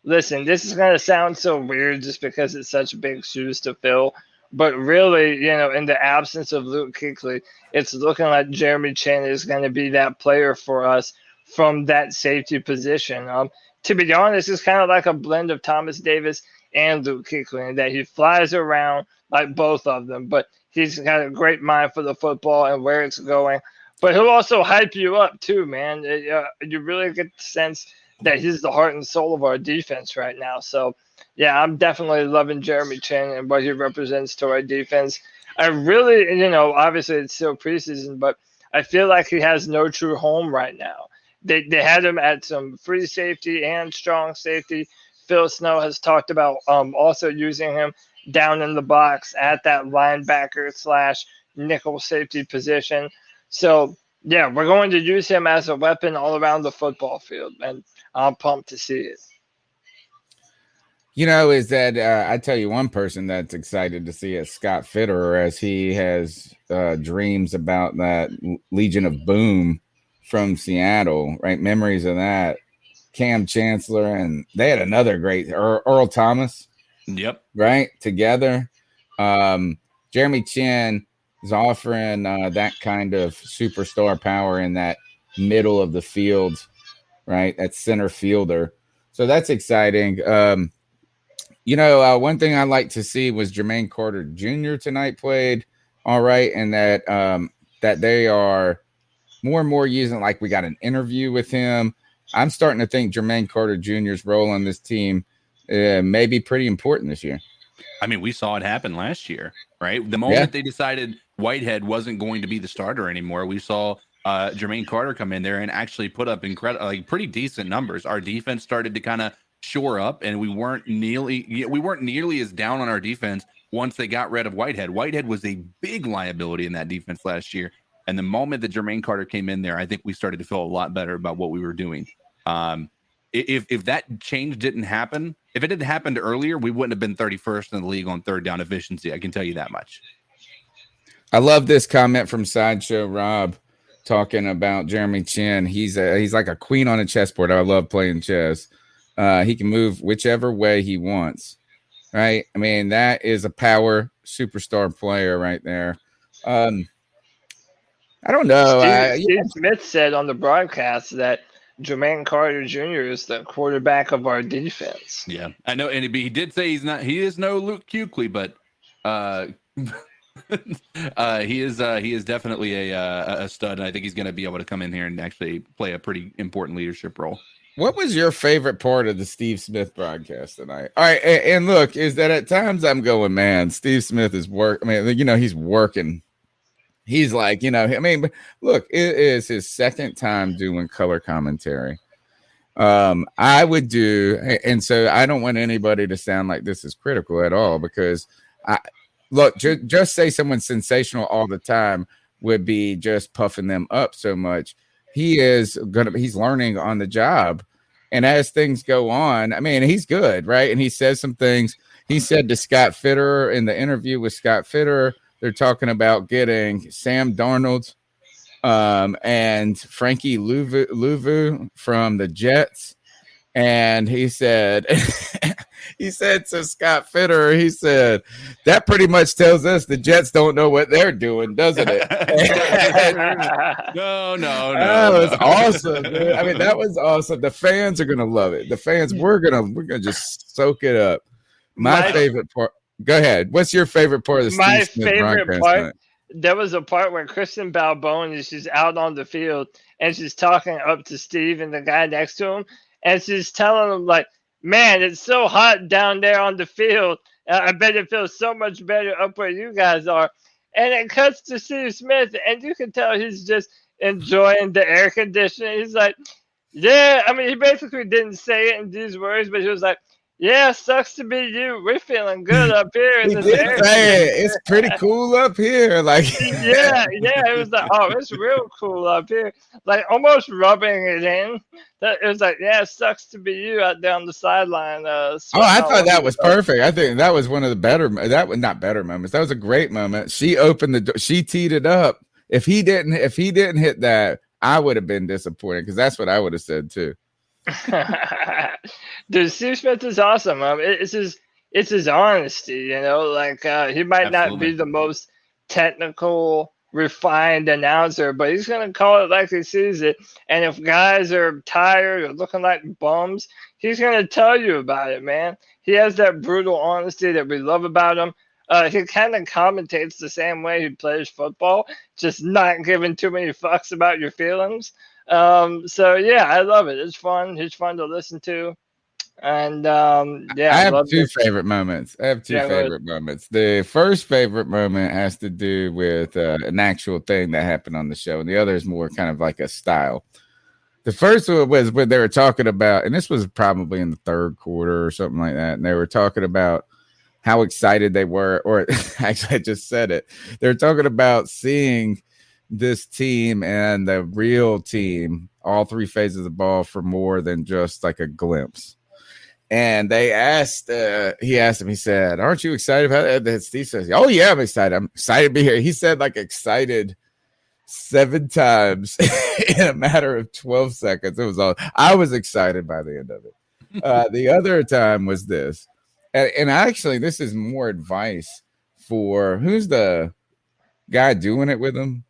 listen, this is going to sound so weird just because it's such big shoes to fill. But really, in the absence of Luke Kuechly, it's looking like Jeremy Chin is going to be that player for us from that safety position. To be honest, it's kind of like a blend of Thomas Davis and Luke Kuechly in that he flies around like both of them, but he's got a great mind for the football and where it's going. But he'll also hype you up too, man. You really get the sense that he's the heart and soul of our defense right now. So, yeah, I'm definitely loving Jeremy Chin and what he represents to our defense. I really, obviously it's still preseason, but I feel like he has no true home right now. They had him at some free safety and strong safety. Phil Snow has talked about also using him down in the box at that linebacker / nickel safety position. So, yeah, we're going to use him as a weapon all around the football field, and I'm pumped to see it. Is that I tell you one person that's excited to see it, Scott Fitterer, as he has dreams about that Legion of Boom from Seattle, right? Memories of that. Cam Chancellor, and they had another great Earl Thomas. Yep. Right? Together. Jeremy Chin is offering that kind of superstar power in that middle of the field, right? That center fielder. So that's exciting. One thing I like to see was Jermaine Carter Jr. tonight played all right, and that they are more and more using, like, we got an interview with him. I'm starting to think Jermaine Carter Jr.'s role on this team may be pretty important this year. I mean, we saw it happen last year, right? The moment they decided Whitehead wasn't going to be the starter anymore, we saw Jermaine Carter come in there and actually put up pretty decent numbers. Our defense started to kind of shore up, and we weren't nearly as down on our defense once they got rid of Whitehead. Whitehead was a big liability in that defense last year. And the moment that Jermaine Carter came in there, I think we started to feel a lot better about what we were doing. If that change didn't happen, if it had happened earlier, we wouldn't have been 31st in the league on third down efficiency. I can tell you that much. I love this comment from Sideshow Rob talking about Jeremy Chin. He's like a queen on a chessboard. I love playing chess. He can move whichever way he wants, right? I mean, that is a power superstar player right there. I don't know. Steve Smith said on the broadcast that Jermaine Carter Jr. is the quarterback of our defense. Yeah, I know, and he did say he's not. He is no Luke Kuechly, but he is definitely a stud, and I think he's going to be able to come in here and actually play a pretty important leadership role. What was your favorite part of the Steve Smith broadcast tonight? All right, and look, is that at times I'm going, man, Steve Smith is he's working. He's like, look, it is his second time doing color commentary. I would do, and so I don't want anybody to sound like this is critical at all, because just say someone's sensational all the time would be just puffing them up so much. He's learning on the job. And as things go on, I mean, he's good, right? And he says some things. He said to Scott Fitterer in the interview with Scott Fitterer, they're talking about getting Sam Darnold and Frankie Louvu from the Jets. And he said, to Scott Fitterer, he said, that pretty much tells us the Jets don't know what they're doing, doesn't it? No. That was awesome, dude. I mean, that was awesome. The fans are gonna love it. The fans, we're gonna just soak it up. My favorite part. Go ahead. What's your favorite part of the Steve Smith favorite part? Tonight? There was a part where Kristen Balbone is just out on the field and she's talking up to Steve and the guy next to him, and she's telling him, like, man, it's so hot down there on the field. I bet it feels so much better up where you guys are. And it cuts to Steve Smith, and you can tell he's just enjoying the air conditioning. He's like, yeah, I mean, he basically didn't say it in these words, but he was like, yeah, sucks to be you. We're feeling good up here. He did say it. It's pretty cool up here. Like, yeah. It was like, oh, it's real cool up here. Like, almost rubbing it in. It was like, yeah, it sucks to be you out there on the sideline. I thought that was perfect. I think that was one of the better. Not better moments. That was a great moment. She opened the door. She teed it up. If he didn't hit that, I would have been disappointed, because that's what I would have said too. Dude, Steve Smith is awesome. It's his honesty, Like he might not be the most technical, refined announcer, but he's gonna call it like he sees it. And if guys are tired or looking like bums, he's gonna tell you about it, man. He has that brutal honesty that we love about him. He kind of commentates the same way he plays football, just not giving too many fucks about your feelings. So yeah, I love it. It's fun. It's fun to listen to. And yeah, I have love two favorite moments. Moments. The first favorite moment has to do with an actual thing that happened on the show, and the other is more kind of like a style. The first one was when they were talking about, and this was probably in the third quarter or something like that, and they were talking about how excited they were, or actually I just said it. They're talking about seeing this team and the real team, all three phases of the ball, for more than just like a glimpse. And they asked, he asked him, he said, "Aren't you excited about it?" And Steve says, "Oh yeah, I'm excited. I'm excited to be here." He said like excited 7 times in a matter of 12 seconds. It was all, I was excited by the end of it. The other time was this. And actually, this is more advice for who's the guy doing it with him?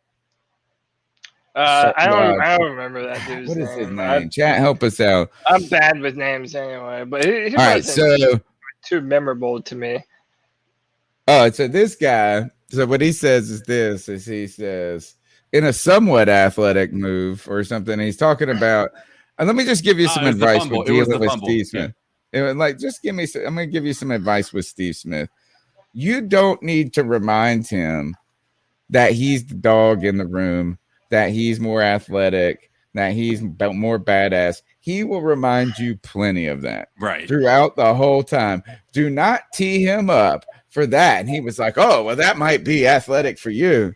I don't remember that dude's What name. is his name? Chat, help us out. I'm bad with names anyway, but he all right, wasn't too memorable to me. Oh, so this guy, so what he says is this, is he says, in a somewhat athletic move or something, he's talking about, and let me just give you some advice for dealing with Steve Smith. Like, just give me, I'm going to give you some advice with Steve Smith. You don't need to remind him that he's the dog in the room, that he's more athletic, that he's more badass. He will remind you plenty of that throughout the whole time. Do not tee him up for that. And he was like, "Oh, well, that might be athletic for you."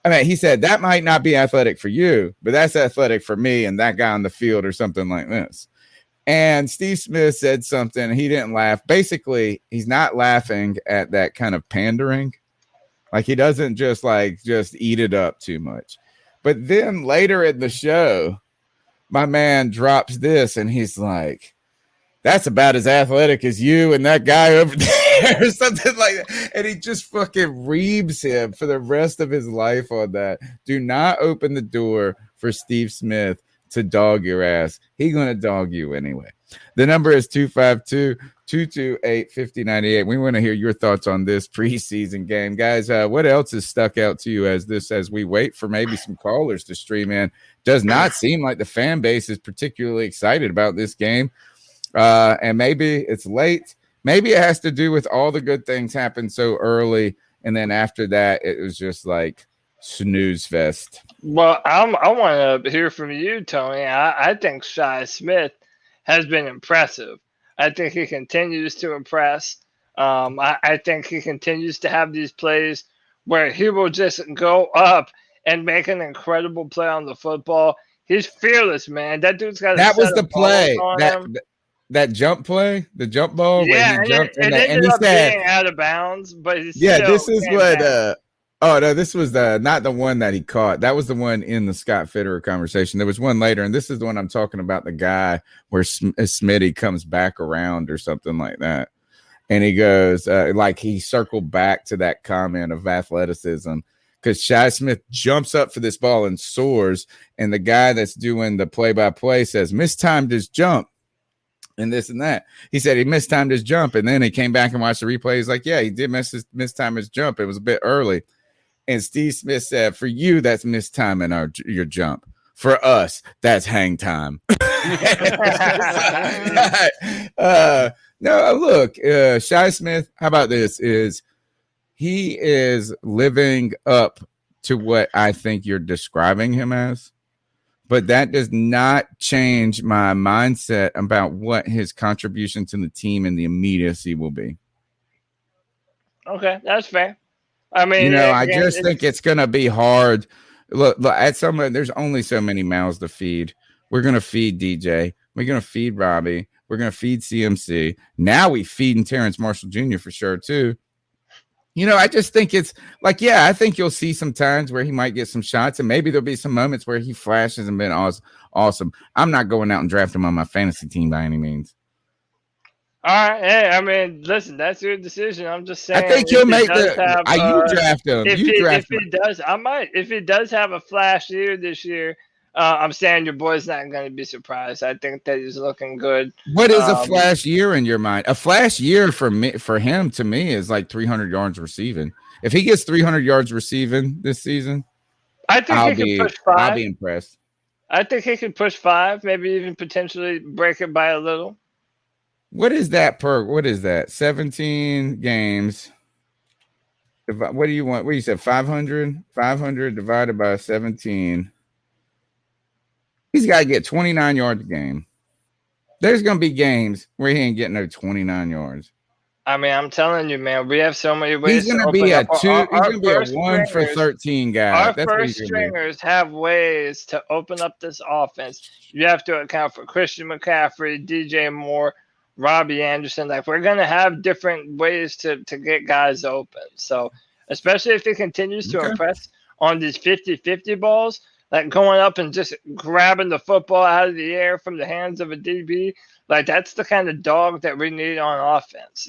I mean, he said that might not be athletic for you, but that's athletic for me and that guy on the field, or something like this. And Steve Smith said something. He didn't laugh. Basically, he's not laughing at that kind of pandering. Like, he doesn't just eat it up too much. But then later in the show, my man drops this and he's like, "That's about as athletic as you and that guy over there," or something like that. And he just fucking reams him for the rest of his life on that. Do not open the door for Steve Smith to dog your ass. He's going to dog you anyway. The number is 252-228-5098. We want to hear your thoughts on this preseason game. Guys, what else has stuck out to you as we wait for maybe some callers to stream in? Does not seem like the fan base is particularly excited about this game. And maybe it's late. Maybe it has to do with all the good things happened so early, and then after that, it was just like snooze fest. Well, I want to hear from you, Tony. I think Shi Smith has been impressive. I think he continues to impress. I think he continues to have these plays where he will just go up and make an incredible play on the football. He's fearless, man. That dude's got. That was the play. That jump play, the jump ball, yeah, where he jumped and ended up being out of bounds. But this is what. Oh no, this was not the one that he caught. That was the one in the Scott Fitterer conversation. There was one later, and this is the one I'm talking about. The guy where Smitty comes back around or something like that, and he goes like he circled back to that comment of athleticism, because Shi Smith jumps up for this ball and soars, and the guy that's doing the play-by-play says mistimed his jump. And this and that. He said he mistimed his jump, and then he came back and watched the replay. He's like, "Yeah, he did mistime his jump. It was a bit early." And Steve Smith said, "For you, that's mistiming your jump. For us, that's hang time." No, look, Shi Smith, how about this? He is living up to what I think you're describing him as. But that does not change my mindset about what his contribution to the team and the immediacy will be. Okay, that's fair. I mean, I just think it's going to be hard. Look, there's only so many mouths to feed. We're going to feed DJ. We're going to feed Robbie. We're going to feed CMC. Now we feeding Terrence Marshall Jr. for sure, too. I just think it's like, yeah, I think you'll see some times where he might get some shots, and maybe there'll be some moments where he flashes and been awesome. I'm not going out and drafting him on my fantasy team by any means. All right, hey, I mean, listen, that's your decision. I'm just saying, I think he'll make you draft him. If he does, I might. If he does have a flash year this year, I'm saying your boy's not going to be surprised. I think that he's looking good. What is a flash year in your mind? A flash year for him to me is like 300 yards receiving. If he gets 300 yards receiving this season, I think he can push 5. I'll be impressed. I think he can push 5, maybe even potentially break it by a little. What is that 17 games. What do you want? What you said? 500? 500 divided by 17. He's got to get 29 yards a game. There's going to be games where he ain't getting no 29 yards. I mean, I'm telling you, man, we have so many ways. He's going to be a 1 for 13 guy. Our first stringers have ways to open up this offense. You have to account for Christian McCaffrey, DJ Moore, Robbie Anderson. Like, we're going to have different ways to get guys open. So, especially if he continues to impress on these 50-50 balls, like going up and just grabbing the football out of the air from the hands of a DB, like that's the kind of dog that we need on offense,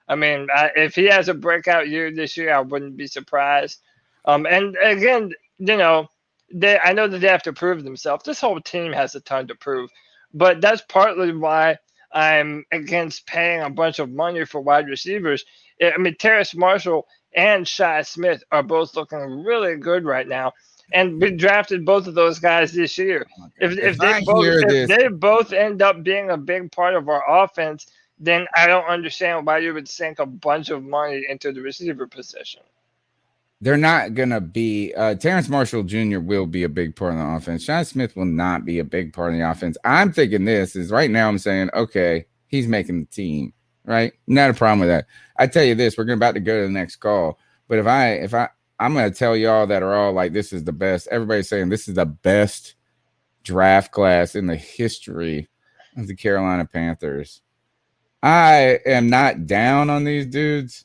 I mean, if he has a breakout year this year, I wouldn't be surprised. And again, I know that they have to prove themselves. This whole team has a ton to prove. But that's partly why I'm against paying a bunch of money for wide receivers. I mean, Terrace Marshall and Shi Smith are both looking really good right now. And we drafted both of those guys this year. If they both end up being a big part of our offense, then I don't understand why you would sink a bunch of money into the receiver position. They're not going to be Terrence Marshall Jr. will be a big part of the offense. Shi Smith will not be a big part of the offense. I'm thinking this is right now I'm saying, okay, he's making the team, right? Not a problem with that. I tell you this, we're about to go to the next call. But if I'm going to tell y'all that are all like, this is the best. Everybody's saying this is the best draft class in the history of the Carolina Panthers. I am not down on these dudes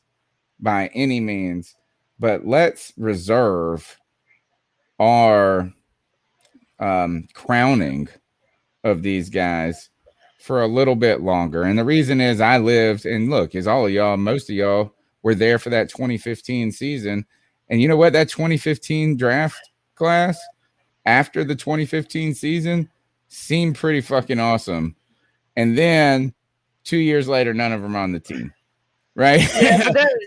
by any means, but let's reserve our crowning of these guys for a little bit longer. And the reason is I lived, and look, is all of y'all, most of y'all were there for that 2015 season. And you know what? That 2015 draft class after the 2015 season seemed pretty fucking awesome. And then 2 years later, none of them are on the team. Right?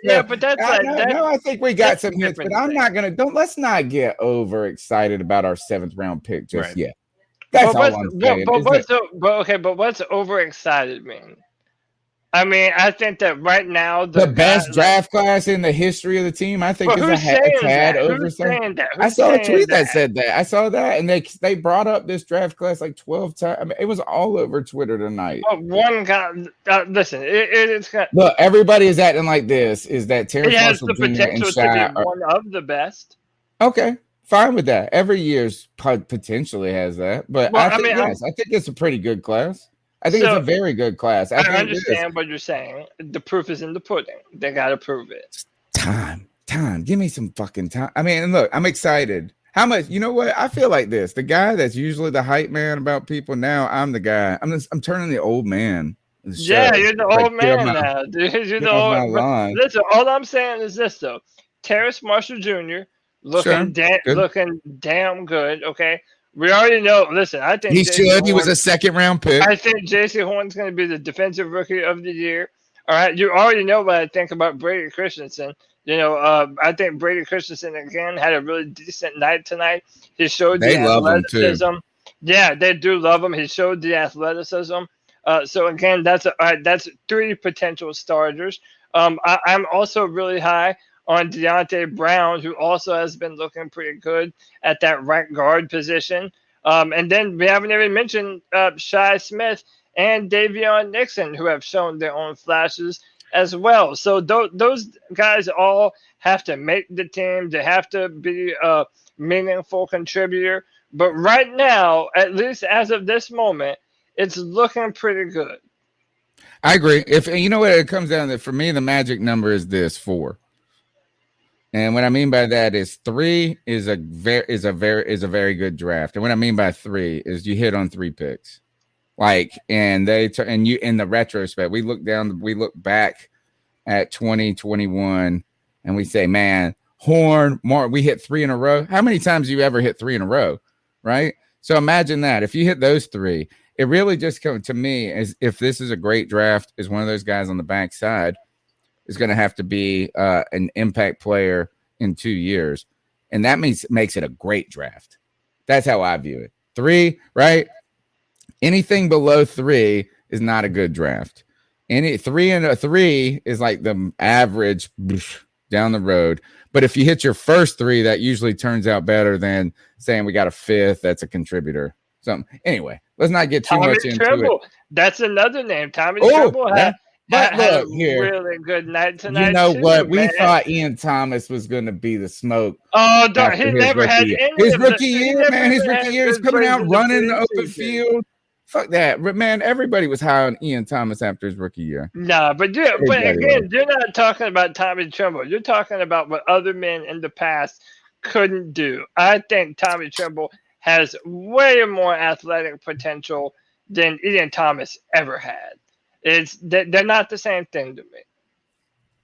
But that's I think we got some hits, but I'm not going to, let's not get overexcited about our 7th round pick just yet. That's all I'm saying. But what's overexcited mean? I mean, I think that right now the best draft class in the history of the team, I think, is a tad overexcited. I saw a tweet that said that. I saw that, and they brought up this draft class like 12 times. I mean, it was all over Twitter tonight. One guy, listen, it's look. Everybody is acting like this. Is that Terrence Marshall Jr. and Shi to be one of the best? Okay, fine with that. Every year's potentially has that, but I think it's a pretty good class. I think it's a very good class. I understand what you're saying. The proof is in the pudding. They got to prove it. Time. Give me some fucking time. I mean, look, I'm excited. How much? You know what? I feel like this. The guy that's usually the hype man about people now, I'm the guy. I'm turning the old man. Yeah, you're the old man now, dude. You're the old man. Listen, all I'm saying is this, though. Terrace Marshall Jr. looking damn good, okay? We already know. Listen, I think he was a 2nd round pick. I think J.C. Horn's going to be the defensive rookie of the year. All right, you already know what I think about Brady Christensen. I think Brady Christensen again had a really decent night tonight. He showed the athleticism. Yeah, they do love him. He showed the athleticism. So again, that's 3 potential starters. I'm also really high on Deontay Brown, who also has been looking pretty good at that right guard position. And then we haven't even mentioned Shi Smith and Davion Nixon, who have shown their own flashes as well. So those guys all have to make the team. They have to be a meaningful contributor. But right now, at least as of this moment, it's looking pretty good. I agree. If you know what it comes down to, for me, the magic number is this 4. And what I mean by that is 3 is a very good draft. And what I mean by 3 is you hit on 3 picks. Like, and you in the retrospect, we look back at 2021 and we say, man, we hit 3 in a row. How many times do you ever hit 3 in a row? Right. So imagine that if you hit those 3, it really just comes to me as if this is a great draft, is one of those guys on the backside is going to have to be an impact player in 2 years. And that makes it a great draft. That's how I view it. 3, right? Anything below 3 is not a good draft. Any 3 and a 3 is like the average down the road. But if you hit your first 3, that usually turns out better than saying we got a 5th that's a contributor. Anyway, let's not get too Tommy much into Tremble. it. That's another name. Tommy Tremble had a here, really good night tonight. You know too, what? We man. thought Ian Thomas was going to be the smoke. Oh, he never had any his of rookie year, man. His rookie year is coming out running the open preseason. field. Fuck that, man. Everybody was high on Ian Thomas after his rookie year. No, but again, you're not talking about Tommy Tremble. You're talking about what other men in the past couldn't do. I think Tommy Tremble has way more athletic potential than Ian Thomas ever had. They're not the same thing to me.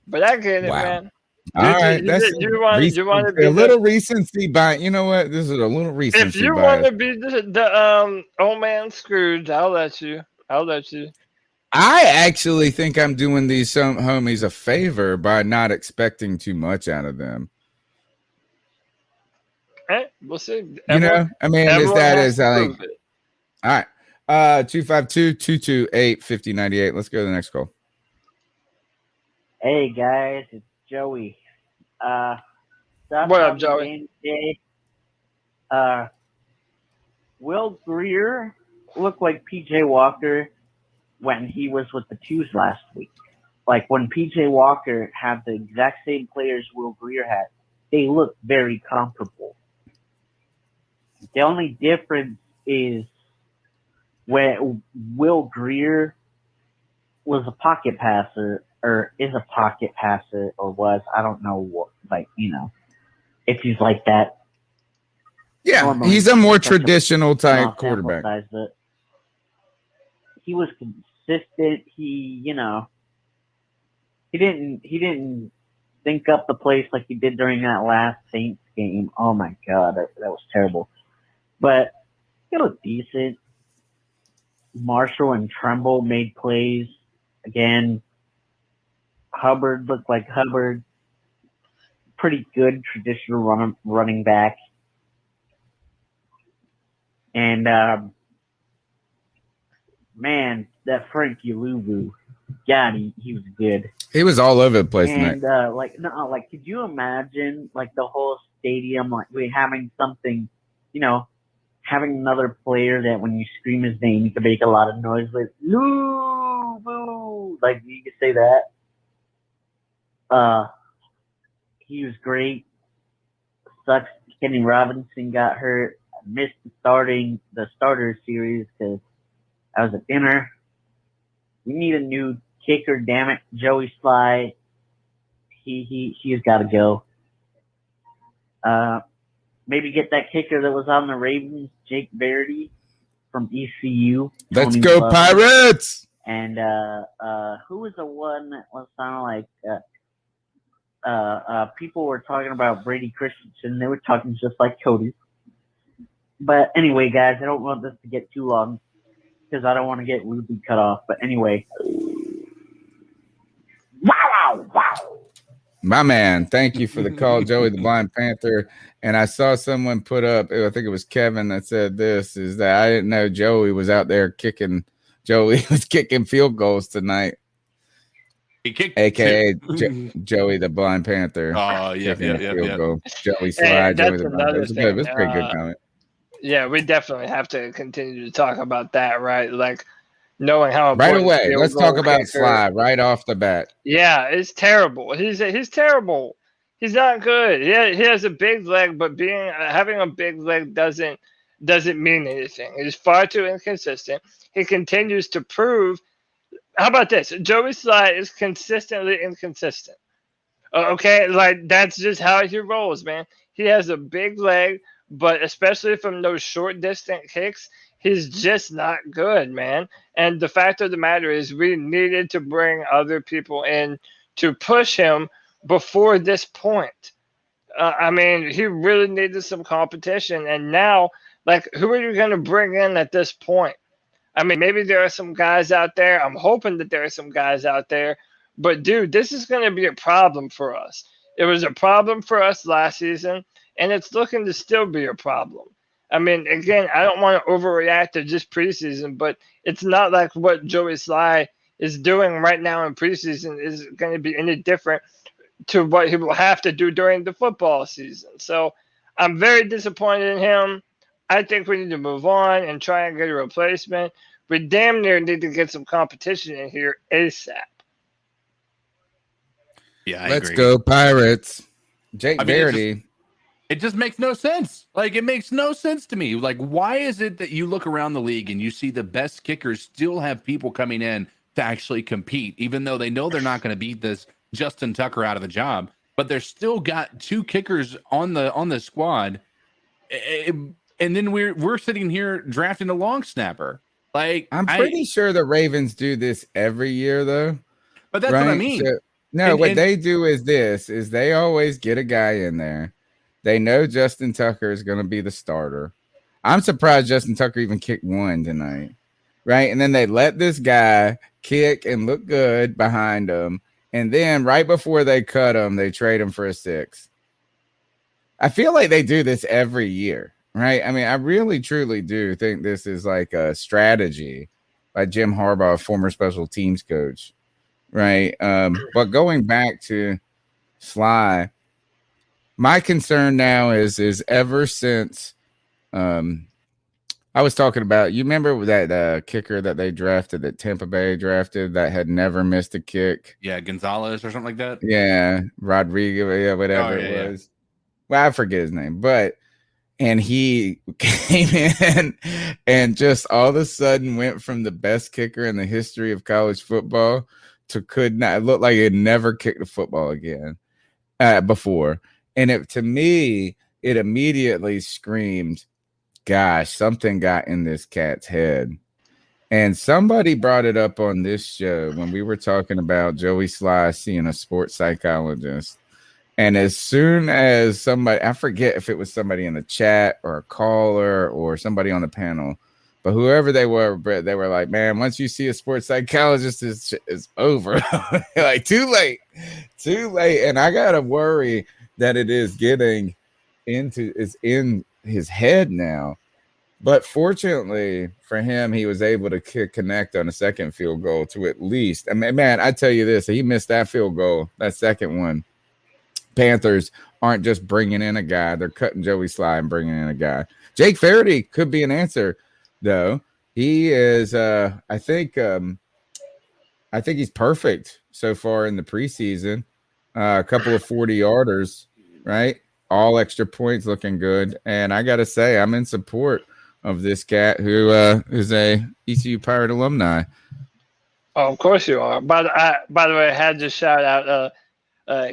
But I get it, man. All right, that's you want to be a little recency bias. You know what? This is a little recency bias. If you want to be the old man Scrooge, I'll let you. I actually think I'm doing these homies a favor by not expecting too much out of them. We'll see. I mean, is like, all right. 252-228-5098. Let's go to the next call. Hey guys, it's Joey. What up, Joey? Will Greer looked like PJ Walker when he was with the Twos last week. Like when PJ Walker had the exact same players Will Greer had, they look very comparable. The only difference is when Will Greer was a pocket passer, or is a pocket passer, or was, I don't know what, if he's like that. Yeah, he's a more traditional type quarterback. Size, but he was consistent. He didn't think up the place like he did during that last Saints game. Oh my God, that was terrible. But he looked decent. Marshall and Tremble made plays. Again, Hubbard looked like Hubbard. Pretty good traditional running back. And, man, that Frankie Luvu, God, he was good. He was all over the place and, tonight. Could you imagine, the whole stadium, we having something, having another player that when you scream his name, you can make a lot of noise with Luvu. You could say that. He was great. Sucks Kenny Robinson got hurt. I missed the starter series because I was at dinner. We need a new kicker, damn it. Joey Sly. He's got to go. Maybe get that kicker that was on the Ravens, Jake Verdi from ECU. Let's go Pirates! And who was the one that was sounding like people were talking about Brady Christensen. They were talking just like Cody. But anyway, guys, I don't want this to get too long because I don't want to get rudely cut off. But anyway. Wow. My man, thank you for the call, Joey the Blind Panther. And I saw someone put up, I think it was Kevin that said this, is that I didn't know Joey was out there kicking. Joey was kicking field goals tonight. He kicked, AKA Joey the Blind Panther. Oh, yeah. Joey Slide, Joey the Blind Panther. It was a pretty good comment. Yeah, we definitely have to continue to talk about that, right? Knowing how right away. Let's talk about Sly right off the bat. Yeah, it's terrible. He's terrible. He's not good. He has a big leg, but having a big leg doesn't mean anything. He's far too inconsistent. He continues to prove. How about this? Joey Sly is consistently inconsistent. Okay, like that's just how he rolls, man. He has a big leg, but especially from those short distant kicks, he's just not good, man. And the fact of the matter is, we needed to bring other people in to push him before this point. I mean, he really needed some competition, and now, like, who are you going to bring in at this point? I mean, maybe there are some guys out there. I'm hoping that there are some guys out there. But, dude, this is going to be a problem for us. It was a problem for us last season, and it's looking to still be a problem. I mean, again, I don't want to overreact to just preseason, but it's not like what Joey Sly is doing right now in preseason is going to be any different to what he will have to do during the football season. So I'm very disappointed in him. I think we need to move on and try and get a replacement. We damn near need to get some competition in here ASAP. Yeah, I Let's agree. go Pirates. Jake I mean, Verity. It just makes no sense. Like, it makes no sense to me. Like, why is it that you look around the league and you see the best kickers still have people coming in to actually compete, even though they know they're not going to beat this Justin Tucker out of the job, but they're still got two kickers on the squad, and then we're sitting here drafting a long snapper. Like, I'm pretty sure the Ravens do this every year, though. But that's what I mean. So, what they do is they always get a guy in there. They know Justin Tucker is going to be the starter. I'm surprised Justin Tucker even kicked one tonight, right? And then they let this guy kick and look good behind him. And then right before they cut him, they trade him for a 6. I feel like they do this every year, right? I mean, I really, truly do think this is like a strategy by Jim Harbaugh, former special teams coach, right? But going back to Sly, my concern now is ever since I was talking about, you remember that kicker that they drafted, that Tampa Bay drafted, that had never missed a kick? Yeah, Gonzalez or something like that. Yeah, Rodriguez, yeah, whatever it was. Well, I forget his name, and he came in and just all of a sudden went from the best kicker in the history of college football to could not look like he'd never kicked a football again before. And to me, it immediately screamed, gosh, something got in this cat's head. And somebody brought it up on this show when we were talking about Joey Sly seeing a sports psychologist. And as soon as somebody, I forget if it was somebody in the chat or a caller or somebody on the panel, but whoever they were like, man, once you see a sports psychologist, it's over. Like, too late. And I got to worry that it is getting it's in his head now. But fortunately for him, he was able to connect on a second field goal to at least, I mean, man, I tell you this, he missed that field goal, that second one. Panthers aren't just bringing in a guy, they're cutting Joey Sly and bringing in a guy. Jake Faraday could be an answer, though. He is, I think he's perfect so far in the preseason. A couple of 40-yarders, right? All extra points looking good. And I got to say, I'm in support of this cat who is a ECU Pirate alumni. Oh, of course you are. By the way, I had to shout out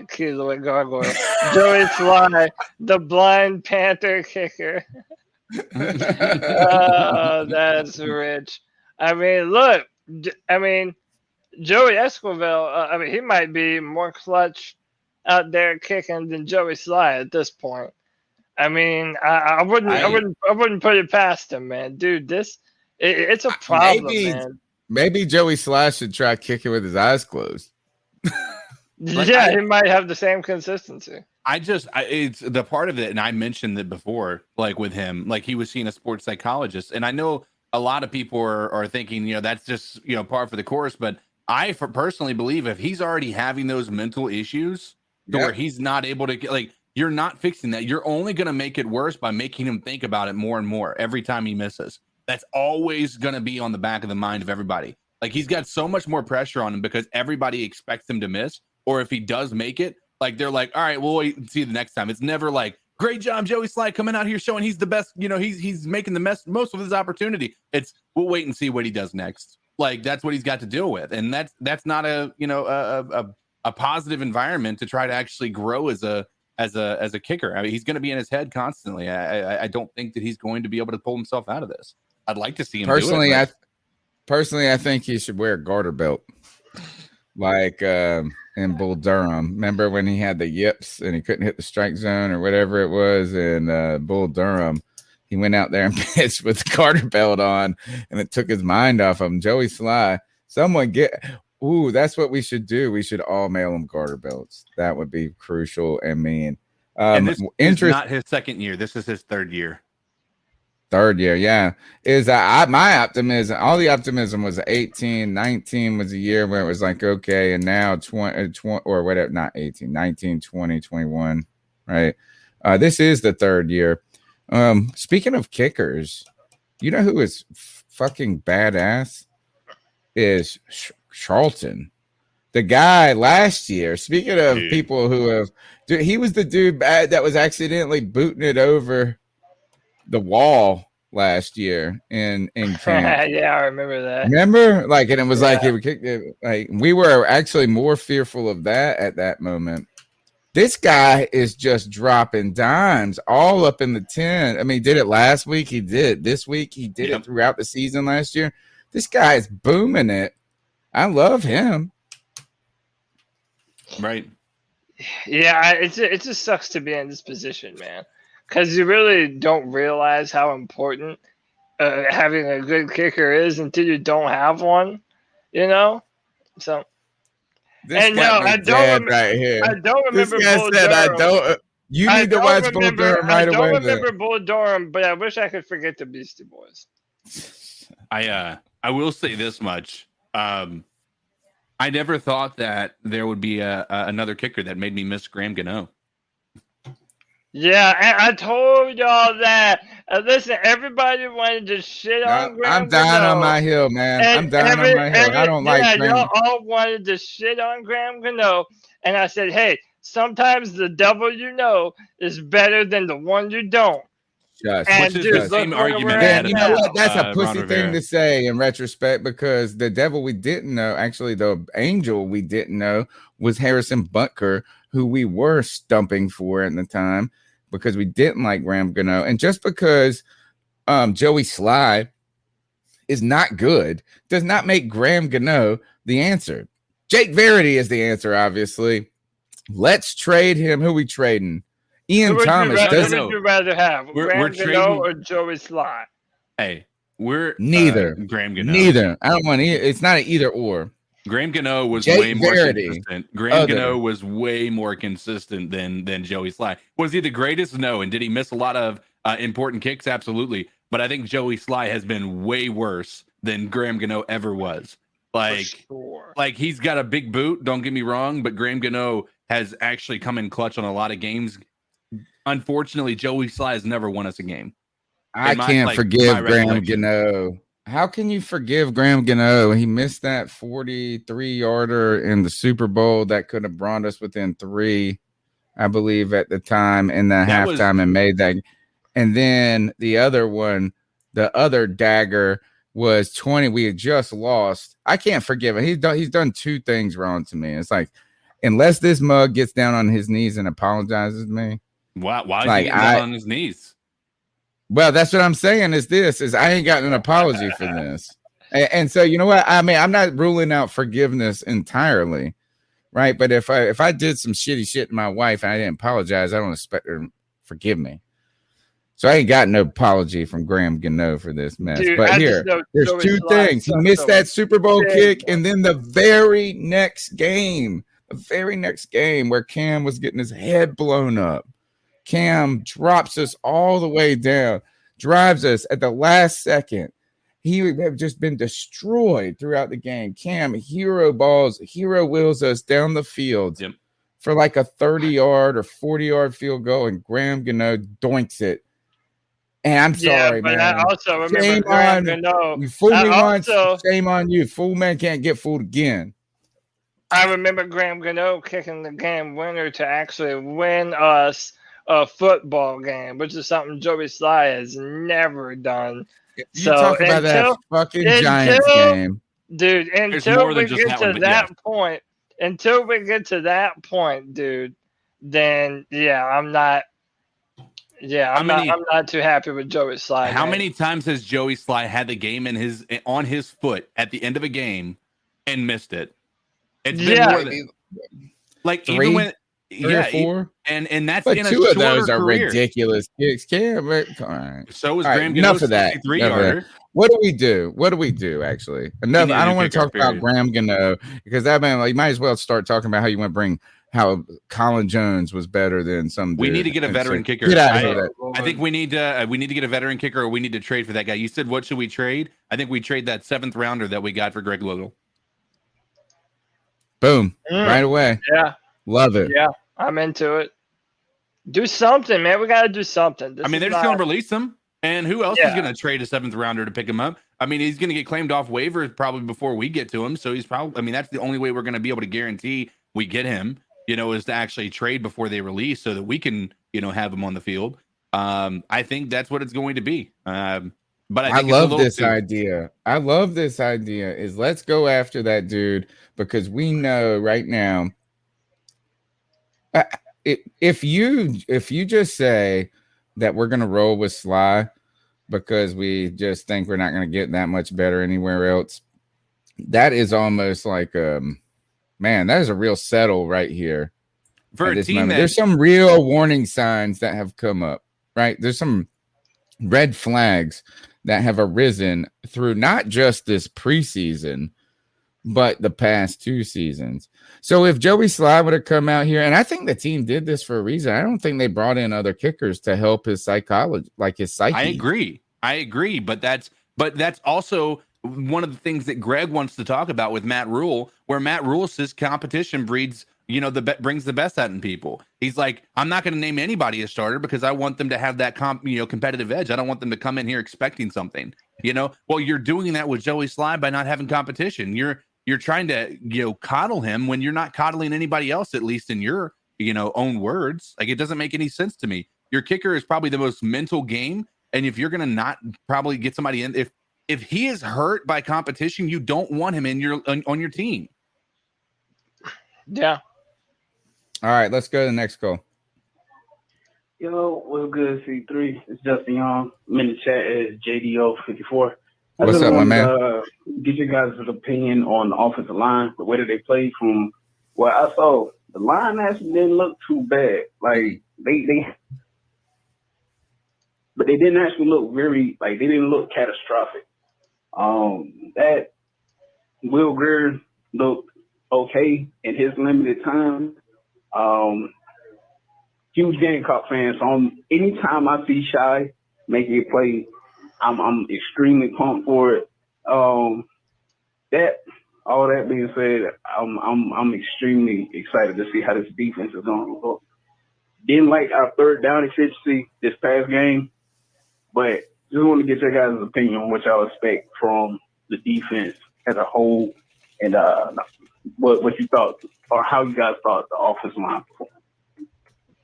Kilo Gargoyle. Joey Sly, the blind Panther kicker. Oh, that's rich. I mean, look. Joey Esquivel, he might be more clutch out there kicking than Joey Sly at this point. I mean, I wouldn't put it past him, man. Dude, it's a problem, man. Maybe Joey Sly should try kicking with his eyes closed. He might have the same consistency. It's the part of it, and I mentioned it before, like with him, like he was seeing a sports psychologist, and I know a lot of people are thinking, that's just par for the course, but I personally believe if he's already having those mental issues where he's not able to you're not fixing that. You're only going to make it worse by making him think about it more and more every time he misses. That's always going to be on the back of the mind of everybody. Like, he's got so much more pressure on him because everybody expects him to miss, or if he does make it, like, they're like, all right, we'll wait and see the next time. It's never like, great job, Joey Sly, coming out here showing he's the best. He's making the most of his opportunity. It's, we'll wait and see what he does next. Like, that's what he's got to deal with, and that's not a a positive environment to try to actually grow as a kicker. I mean, he's going to be in his head constantly. I don't think that he's going to be able to pull himself out of this. I'd like to see him Personally, do it. Personally, I think he should wear a garter belt, like in Bull Durham. Remember when he had the yips and he couldn't hit the strike zone or whatever it was in Bull Durham? He went out there and pitched with the garter belt on, and it took his mind off him. Joey Sly, that's what we should do. We should all mail him garter belts. That would be crucial and mean. And this is not his second year. This is his third year. Third year, yeah. Is my optimism, all the optimism was 18, 19 was a year where it was like, okay, and now 20 or whatever, not 18, 19, 20, 21, right? This is the third year. Speaking of kickers, you know who is fucking badass? Is Charlton. The guy last year, speaking of people who have, he was the dude that was accidentally booting it over the wall last year in camp. Yeah, I remember that. Remember? Like, and it was like he would kick it. Like, we were actually more fearful of that at that moment. This guy is just dropping dimes all up in the 10. I mean, he did it last week. He did this week. He did it throughout the season last year. This guy is booming it. I love him. Right. Yeah, it just sucks to be in this position, man. Because you really don't realize how important having a good kicker is until you don't have one, you know? So, this and no, I don't right here. I don't remember this guy Bull said, Durham. I don't. You need to watch Bull Durham right away. I don't remember Bull Durham, but I wish I could forget the Beastie Boys. I will say this much. I never thought that there would be another kicker that made me miss Graham Gano. Yeah, and I told y'all that. Listen, everybody wanted to shit on Graham I'm down Gano. on my hill, man. I'm down on my hill. I don't like Graham. Y'all all wanted to shit on Graham Gano. And I said, hey, sometimes the devil you know is better than the one you don't. Just, and which is the same argument. You know what? That's a pussy thing to say in retrospect, because the devil we didn't know, actually the angel we didn't know, was Harrison Butker, who we were stumping for at the time because we didn't like Graham Gano. And just because Joey Sly is not good does not make Graham Gano the answer. Jake Verity is the answer, obviously. Let's trade him. Who we trading? Ian Thomas. Who would you rather have? Graham Gano or Joey Sly? Hey, we're neither. Graham Gano. Neither. I don't want either. It's not an either or. Graham Gano was way more consistent. Graham Gano was way more consistent than Joey Sly. Was he the greatest? No. And did he miss a lot of important kicks? Absolutely. But I think Joey Sly has been way worse than Graham Gano ever was. Like he's got a big boot. Don't get me wrong, but Graham Gano has actually come in clutch on a lot of games. Unfortunately, Joey Sly has never won us a game. I can't forgive Graham Gano. How can you forgive Graham Gano? He missed that 43-yarder in the Super Bowl that could have brought us within 3, I believe, at the time in the halftime and made that. And then the other one, the other dagger was 20. We had just lost. I can't forgive him. He's done 2 things wrong to me. It's like, unless this mug gets down on his knees and apologizes to me. Why is he getting down on his knees? Well, that's what I'm saying is I ain't gotten an apology for this. And so, you know what? I mean, I'm not ruling out forgiveness entirely, right? But if I did some shitty shit to my wife and I didn't apologize, I don't expect her to forgive me. So I ain't got no apology from Graham Gano for this mess. Dude, but here, there's 2 things. He missed that Super Bowl kick, and then the very next game where Cam was getting his head blown up. Cam drops us all the way down, drives us at the last second. He would have just been destroyed throughout the game. Cam hero wheels us down the field for like a 30-yard or 40-yard field goal, and Graham Gano doinks it. And I'm sorry, but man. I also remember Graham Gano. You fooled me once, shame on you. Fool man can't get fooled again. I remember Graham Gano kicking the game winner to actually win us a football game, which is something Joey Sly has never done. You talk about that fucking Giants game. Dude, until we get to that point, until we get to that point, dude, then yeah, I'm not. Yeah, I'm not too happy with Joey Sly. How man. many times has Joey Sly had the game on his foot at the end of a game and missed it? It's been more than like three, even when or four, and that's but in a two of shorter those are career. ridiculous kicks. All right. So was All right, Graham enough Gano's of that. 63-yarder. What do we do? Actually, enough. need a I don't new want to kicker, talk about period. Graham Gano because that man. Like, you might as well start talking about how you want to bring how Colin Jones was better than some. We dude. need to get a veteran kicker. Get out of here. I think we need to get a veteran kicker, or we need to trade for that guy. You said, what should we trade? I think we trade that 7th rounder that we got for Greg Little. Boom! Right away. Yeah, love it. Yeah, I'm into it. Do something, man. We got to do something. I mean, they're just going to release him. And who else is going to trade a 7th rounder to pick him up? I mean, he's going to get claimed off waivers probably before we get to him. So he's probably, I mean, that's the only way we're going to be able to guarantee we get him, is to actually trade before they release so that we can, have him on the field. I think that's what it's going to be. But I think love this idea. I love this idea is let's go after that dude because we know right now. If you just say that we're going to roll with Sly because we just think we're not going to get that much better anywhere else, that is almost like man, that is a real settle right here. For a team there's some real warning signs that have come up, right? There's some red flags that have arisen through not just this preseason, but the past 2 seasons. So if Joey Sly would have come out here, and I think the team did this for a reason. I don't think they brought in other kickers to help his psychology, like his psyche. I agree. But that's also one of the things that Greg wants to talk about with Matt Rule, where Matt Rule says competition breeds, brings the best out in people. He's like, I'm not going to name anybody a starter because I want them to have that competitive edge. I don't want them to come in here expecting something. Well, you're doing that with Joey Sly by not having competition. You're trying to, coddle him when you're not coddling anybody else, at least in your, own words. Like, it doesn't make any sense to me. Your kicker is probably the most mental game. And if you're going to not probably get somebody in, if he is hurt by competition, you don't want him on your team. Yeah. All right, let's go to the next call. Yo, what's good, C3? It's Justin Young. I'm in the chat as JDO54. What's up, my man? Get your guys' opinion on the offensive line, the way that they play from what I saw. The line actually didn't look too bad. Like but they didn't actually look they didn't look catastrophic. That Will Greer looked okay in his limited time. Huge Gamecock fan, so anytime I see Shy making a play, I'm extremely pumped for it. All that being said, I'm extremely excited to see how this defense is going to look. Didn't like our 3rd down efficiency this past game, but just want to get your guys' opinion on what y'all expect from the defense as a whole, and what you thought or how you guys thought the offensive line performed.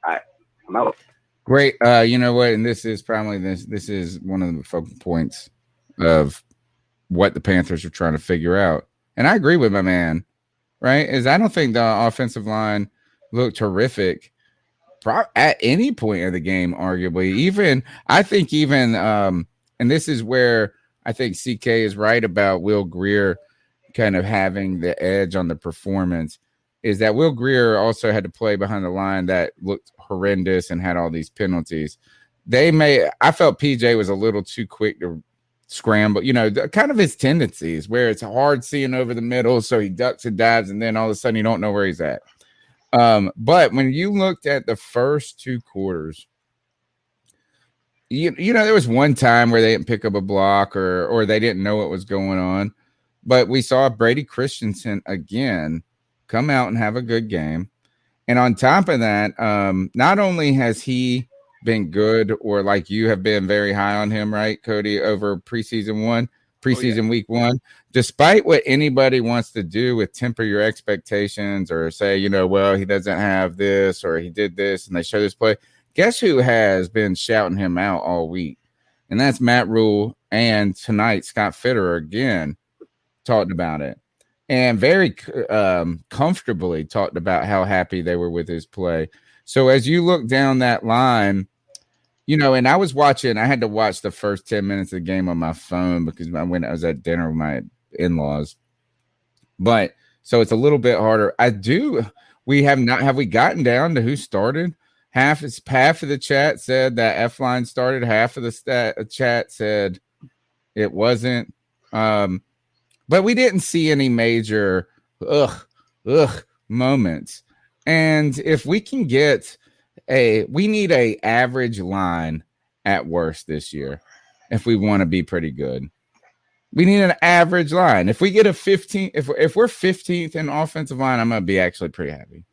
All right, I'm out. Great. You know what? And this is probably this is one of the focal points of what the Panthers are trying to figure out. And I agree with my man, right? I don't think the offensive line looked terrific at any point of the game, arguably. I think and this is where I think CK is right about Will Greer kind of having the edge on the performance, is that Will Greer also had to play behind the line that looked horrendous and had all these penalties. I felt PJ was a little too quick to scramble, kind of his tendencies where it's hard seeing over the middle. So he ducks and dives, and then all of a sudden you don't know where he's at. But when you looked at the first 2 quarters, there was one time where they didn't pick up a block or they didn't know what was going on. But we saw Brady Christensen again come out and have a good game. And on top of that, not only has he been good, or like you have been very high on him, right, Cody, over preseason week 1, despite what anybody wants to do with temper your expectations or say, well, he doesn't have this or he did this and they show this play. Guess who has been shouting him out all week? And that's Matt Rule. And tonight, Scott Fitterer again talked about it. and very comfortably talked about how happy they were with his play. So as you look down that line, and I had to watch the first 10 minutes of the game on my phone because I was at dinner with my in-laws. But so it's a little bit harder. Have we gotten down to who started? Half of the chat said that F-line started. Half of the chat said it wasn't. But we didn't see any major moments. And if we can get we need a average line at worst this year if we want to be pretty good. We need an average line. If we get a 15, if we're 15th in offensive line, I'm going to be actually pretty happy.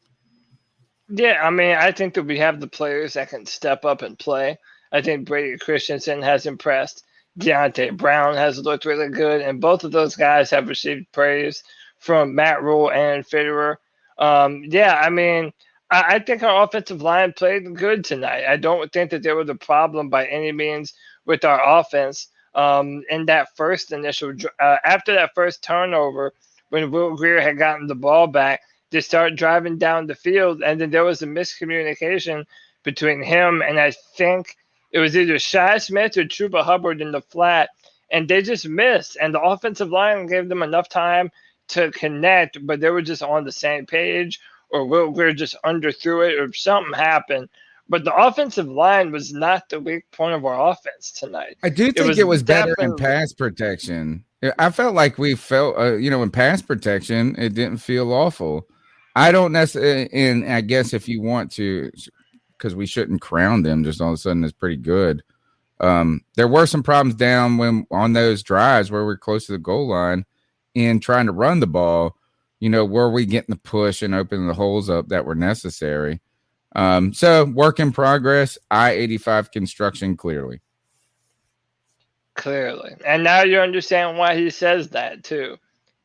Yeah, I mean, I think that we have the players that can step up and play. I think Brady Christensen has impressed. Deontay Brown has looked really good, and both of those guys have received praise from Matt Rule and Fitterer. I mean, I think our offensive line played good tonight. I don't think that there was a problem by any means with our offense. In that first initial, after that first turnover, when Will Grier had gotten the ball back, they started driving down the field, and then there was a miscommunication between him and I think it was either Shi Smith or Chuba Hubbard in the flat, and they just missed. And the offensive line gave them enough time to connect, but they were just on the same page, or Will Grier just underthrew it, or something happened. But the offensive line was not the weak point of our offense tonight. I do think it was better in pass protection. I felt like we felt, in pass protection, it didn't feel awful. I don't necessarily, and I guess if you want to, because we shouldn't crown them just all of a sudden it's pretty good. There were some problems down on those drives where we're close to the goal line in trying to run the ball. Were we getting the push and opening the holes up that were necessary? So work in progress, I-85 construction clearly. And now you understand why he says that too.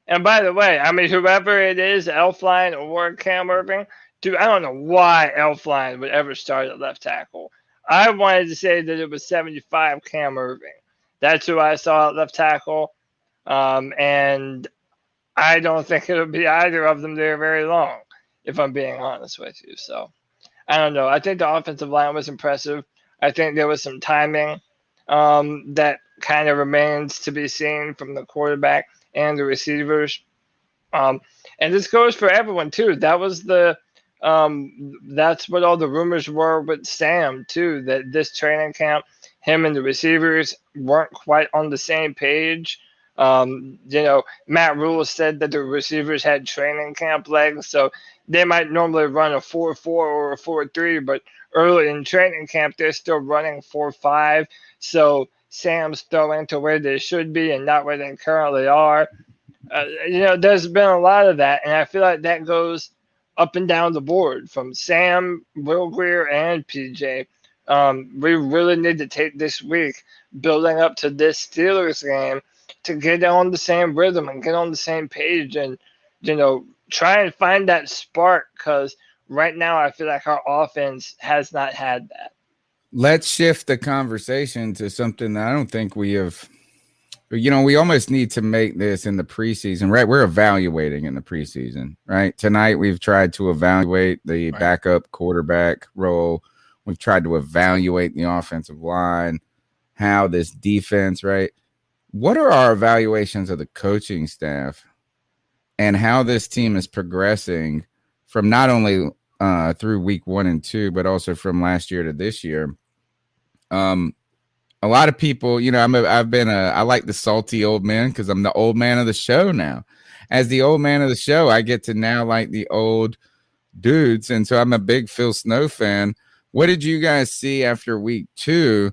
And by the way, I mean, whoever it is, Elfline or Cam Irving, dude, I don't know why Elfline would ever start at left tackle. I wanted to say that it was 75 Cam Irving. That's who I saw at left tackle. And I don't think it'll be either of them there very long, if I'm being honest with you. So I don't know. I think the offensive line was impressive. I think there was some timing that kind of remains to be seen from the quarterback and the receivers. And this goes for everyone too. That was that's what all the rumors were with Sam too, that this training camp, him and the receivers weren't quite on the same page. Matt Rule said that the receivers had training camp legs, so they might normally run a 4-4 or a 4-3, but early in training camp, they're still running 4-5. So Sam's throwing to where they should be and not where they currently are. There's been a lot of that, and I feel like that goes up and down the board from Sam, Will Grier, and PJ. We really need to take this week building up to this Steelers game to get on the same rhythm and get on the same page and, try and find that spark, because right now I feel like our offense has not had that. Let's shift the conversation to something that I don't think we have. We almost need to make this in the preseason, right? We're evaluating in the preseason, right? Tonight we've tried to evaluate the backup quarterback role. We've tried to evaluate the offensive line, how this defense, right? What are our evaluations of the coaching staff and how this team is progressing from not only through week 1 and 2, but also from last year to this year? A lot of people, I like the salty old man because I'm the old man of the show now. As the old man of the show, I get to now like the old dudes. And so I'm a big Phil Snow fan. What did you guys see after week 2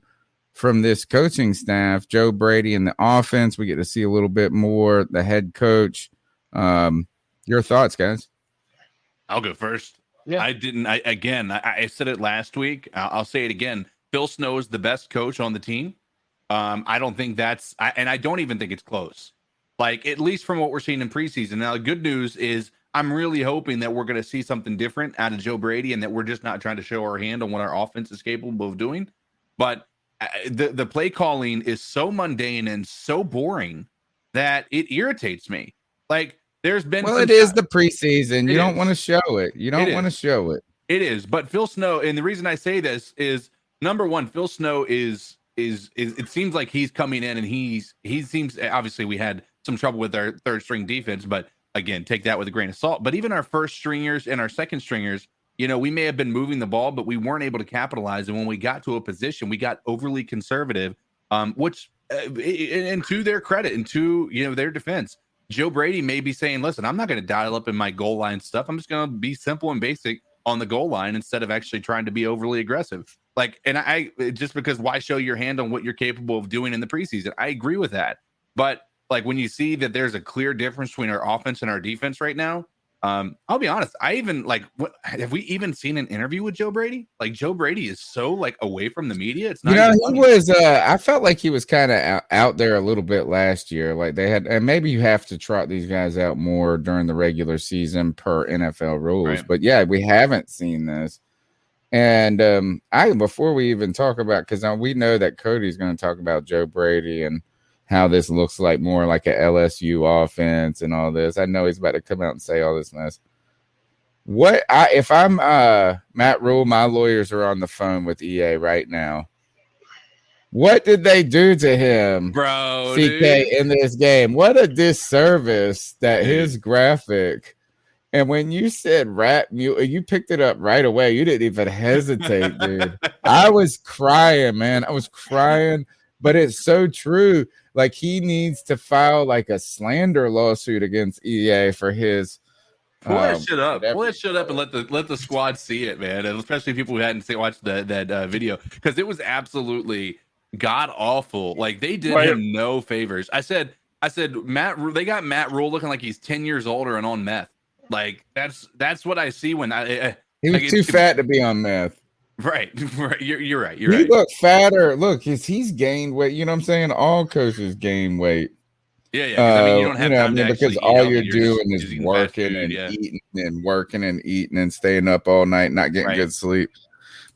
from this coaching staff? Joe Brady and the offense, we get to see a little bit more. The head coach. Your thoughts, guys? I'll go first. Yeah. I said it last week. I'll say it again. Phil Snow is the best coach on the team. I don't think I don't even think it's close. Like, at least from what we're seeing in preseason. Now, the good news is I'm really hoping that we're going to see something different out of Joe Brady and that we're just not trying to show our hand on what our offense is capable of doing. But the play calling is so mundane and so boring that it irritates me. Like, there's been Well, some it is the preseason. It You don't is. want to show it. You don't It want to is. show it. It is, but Phil Snow, and the reason I say this is number one, Phil Snow is it seems like he's coming in and he seems, obviously we had some trouble with our third string defense, but again, take that with a grain of salt. But even our first stringers and our second stringers, we may have been moving the ball, but we weren't able to capitalize. And when we got to a position, we got overly conservative, which and to their credit and to their defense, Joe Brady may be saying, listen, I'm not going to dial up in my goal line stuff. I'm just going to be simple and basic on the goal line instead of actually trying to be overly aggressive. And I just because why show your hand on what you're capable of doing in the preseason? I agree with that. But when you see that there's a clear difference between our offense and our defense right now, I'll be honest. I even have we even seen an interview with Joe Brady? Joe Brady is so away from the media. It's not. He was. I felt like he was kind of out there a little bit last year. Like they had, and maybe you have to trot these guys out more during the regular season per NFL rules. Right. But yeah, we haven't seen this. And before we even talk about, because we know that Cody's going to talk about Joe Brady and how this looks like more like a LSU offense and all this. I know he's about to come out and say all this mess. If I'm Matt Rule, my lawyers are on the phone with EA right now. What did they do to him, bro? CK, dude, in this game? What a disservice that his graphic. And when you said rat mule, you picked it up right away. You didn't even hesitate, dude. I was crying, man. I was crying, but it's so true. He needs to file a slander lawsuit against EA for his. Pull that shit up. Pull that shit up and let the squad see it, man. And especially people who hadn't watched that video, because it was absolutely god awful. They did him no favors. I said Matt. They got Matt Rule looking like he's 10 years older and on meth. That's what I see when he was too fat to be on meth. Right. You're right. He looked fatter. Look, he's gained weight. You know what I'm saying? All coaches gain weight. Yeah. You don't have time to because all you're doing is working and eating and working and eating and staying up all night, not getting good sleep.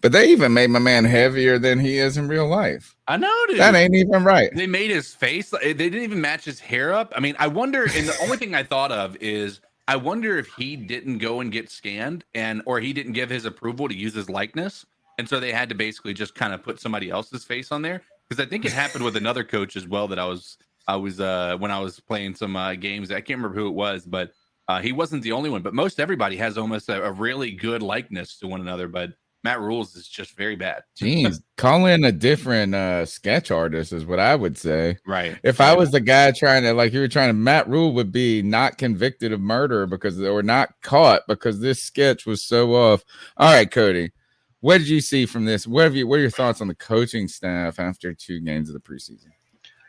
But they even made my man heavier than he is in real life. I know, dude. That ain't even right. They made his face. They didn't even match his hair up. I mean, I wonder. And the only thing I thought of is, I wonder if he didn't go and get scanned or he didn't give his approval to use his likeness. And so they had to basically just kind of put somebody else's face on there. Because I think it happened with another coach as well that I was when I was playing some games. I can't remember who it was, but he wasn't the only one. But most everybody has almost a really good likeness to one another. But Matt Rule's is just very bad. Jeez, call in a different sketch artist is what I would say. Right. If I was the guy trying to, Matt Rule would be not convicted of murder or not caught because this sketch was so off. All right, Cody, what did you see from this? What are your thoughts on the coaching staff after 2 games of the preseason?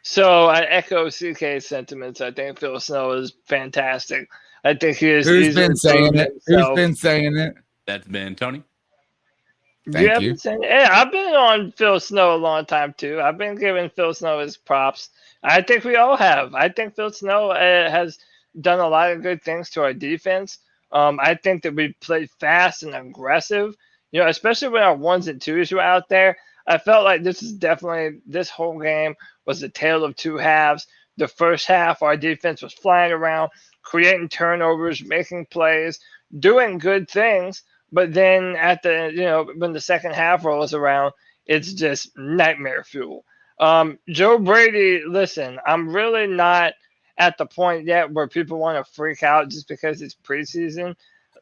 So I echo CK's sentiments. I think Phil Snow is fantastic. I think he is. Who's been saying it? Who's been saying it? That's been Tony. Thank you. Yeah, I've been on Phil Snow a long time too. I've been giving Phil Snow his props. I think we all have. I think Phil Snow has done a lot of good things to our defense. I think that we played fast and aggressive. Especially when our 1s and 2s were out there. I felt like this whole game was a tale of 2 halves. The first half, our defense was flying around, creating turnovers, making plays, doing good things. But then when the second half rolls around, it's just nightmare fuel. Joe Brady, listen, I'm really not at the point yet where people want to freak out just because it's preseason.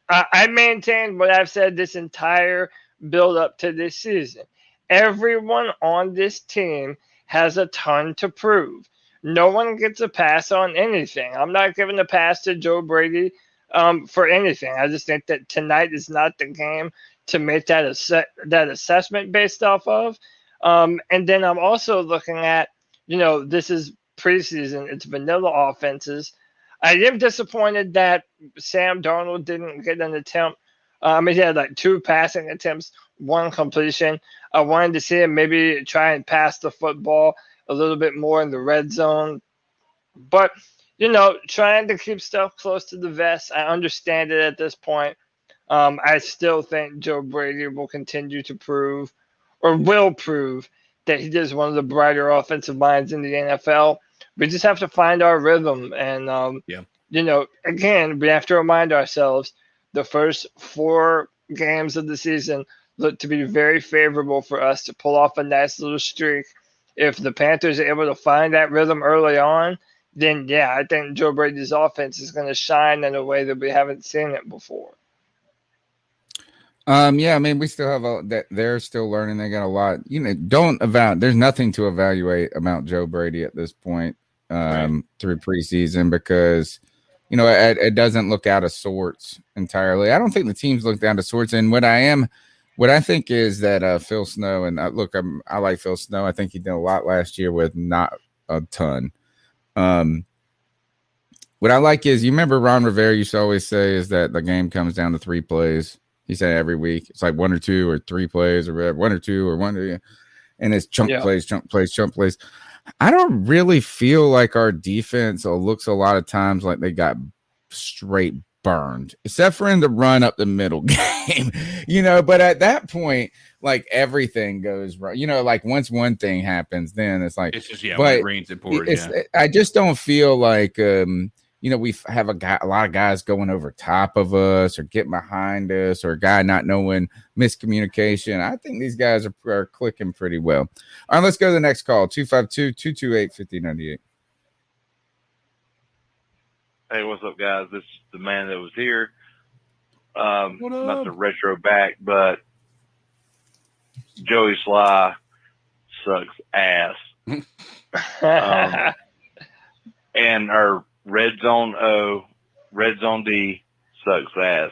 I maintain what I've said this entire build up to this season. Everyone on this team has a ton to prove. No one gets a pass on anything. I'm not giving a pass to Joe Brady for anything. I just think that tonight is not the game to make that assessment based off of. And then I'm also looking at, this is preseason. It's vanilla offenses. I am disappointed that Sam Darnold didn't get an attempt. He had 2 passing attempts, 1 completion. I wanted to see him maybe try and pass the football a little bit more in the red zone. But, trying to keep stuff close to the vest, I understand it at this point. I still think Joe Brady will continue to prove that he is one of the brighter offensive minds in the NFL. We just have to find our rhythm and again, we have to remind ourselves the first 4 games of the season look to be very favorable for us to pull off a nice little streak. If the Panthers are able to find that rhythm early on, then yeah, I think Joe Brady's offense is going to shine in a way that we haven't seen it before. Yeah, I mean, we still have that. They're still learning. They got a lot. There's nothing to evaluate about Joe Brady at this point through preseason because it doesn't look out of sorts entirely. I don't think the teams look out of sorts. And what I think is that Phil Snow, and I like Phil Snow. I think he did a lot last year with not a ton. What I like is, you remember Ron Rivera used to always say is that the game comes down to 3 plays. He said every week it's like 1 or 2 or 3 plays or whatever, 1 or 2 or 1, and it's chunk plays, chunk plays, chunk plays. I don't really feel like our defense looks a lot of times like they got straight burned, except for in the run up the middle game, but at that point, like everything goes right. Like once one thing happens, then it's like, it's just, when it rains, it pours. I just don't feel like, we have a lot of guys going over top of us or getting behind us, or a guy not knowing, miscommunication. I think these guys are clicking pretty well. All right, let's go to the next call. 252-228-5098. Hey, what's up, guys? This is the man that was here. Not to retro back, but Joey Sly sucks ass. And our Red Zone O, Red Zone D sucks ass.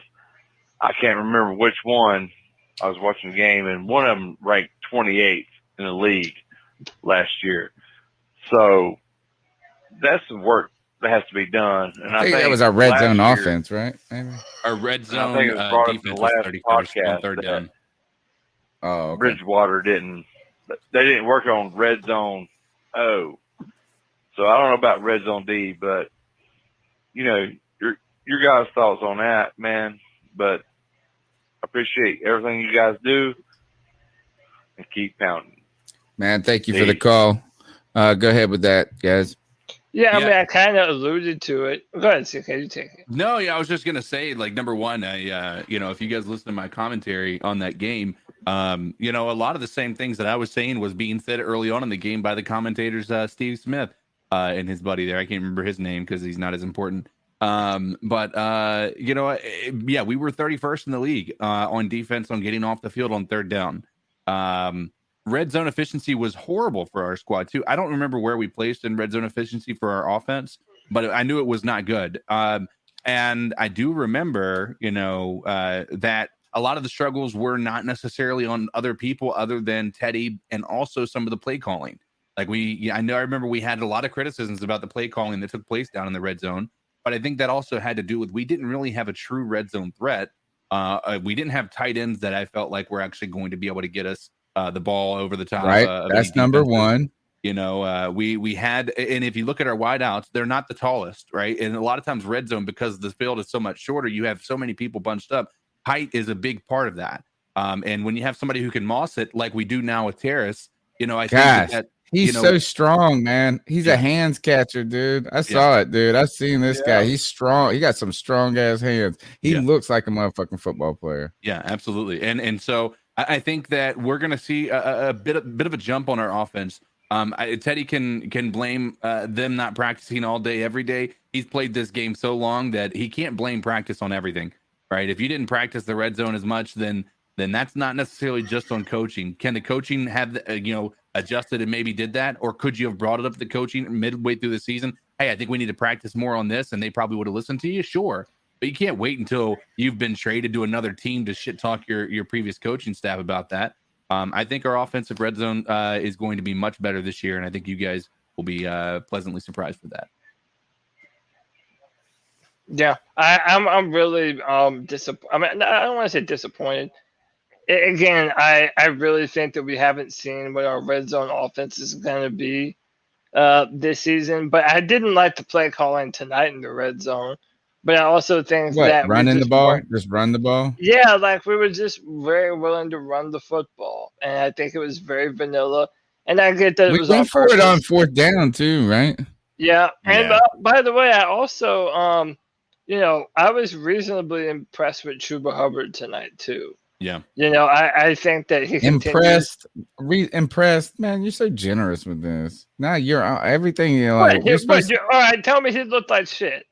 I can't remember which one. I was watching the game, and one of them ranked 28th in the league last year. So that's the work that has to be done. And I think that was our red zone offense, right? Maybe. Our red zone defense was last 31st on third down. Oh, okay. Bridgewater they didn't work on Red Zone O. So I don't know about Red Zone D, but your guys' thoughts on that, man. But I appreciate everything you guys do, and keep pounding. Man, thank you for the call. Go ahead with that, guys. Yeah, I mean, I kind of alluded to it. Go ahead, CK, you take it. No, I was just gonna say, like, number one, if you guys listen to my commentary on that game, a lot of the same things that I was saying was being said early on in the game by the commentators, Steve Smith and his buddy there. I can't remember his name because he's not as important. We were 31st in the league on defense on getting off the field on third down. Red zone efficiency was horrible for our squad too. I don't remember where we placed in red zone efficiency for our offense, but I knew it was not good. And I do remember, that a lot of the struggles were not necessarily on other people other than Teddy, and also some of the play calling. Like I remember we had a lot of criticisms about the play calling that took place down in the red zone, but I think that also had to do with, we didn't really have a true red zone threat. We didn't have tight ends that I felt like were actually going to be able to get us the ball over the top. Right. That's number one. We had, and if you look at our wideouts, they're not the tallest, right? And a lot of times red zone, because the field is so much shorter, you have so many people bunched up. Height is a big part of that. And when you have somebody who can moss it like we do now with Terrace, I think that he's so strong, man. He's a hands catcher, dude. I saw it, dude. I've seen this guy. He's strong. He got some strong ass hands. He looks like a motherfucking football player. Yeah, absolutely. And so I think that we're going to see a bit of a jump on our offense. Teddy can blame them not practicing all day, every day. He's played this game so long that he can't blame practice on everything, right? If you didn't practice the red zone as much, then that's not necessarily just on coaching. Can the coaching have adjusted and maybe did that, or could you have brought it up to the coaching midway through the season? Hey, I think we need to practice more on this, and they probably would have listened to you. Sure. But you can't wait until you've been traded to another team to shit talk your previous coaching staff about that. I think our offensive red zone is going to be much better this year, and I think you guys will be pleasantly surprised with that. Yeah, I'm really disappointed. I mean, I don't want to say disappointed. Again, I really think that we haven't seen what our red zone offense is going to be this season. But I didn't like the play calling tonight in the red zone. But I also think that running the ball, just run the ball. Yeah, like we were just very willing to run the football, and I think it was very vanilla. And I get that we went for it on fourth down too, right? Yeah, and Yeah. by the way, I also I was reasonably impressed with Chuba Hubbard tonight too. Yeah. I think that he continues. Impressed, man. You're so generous with this. Now you're everything. You're What? like you're supposed. All right, tell me he looked like shit.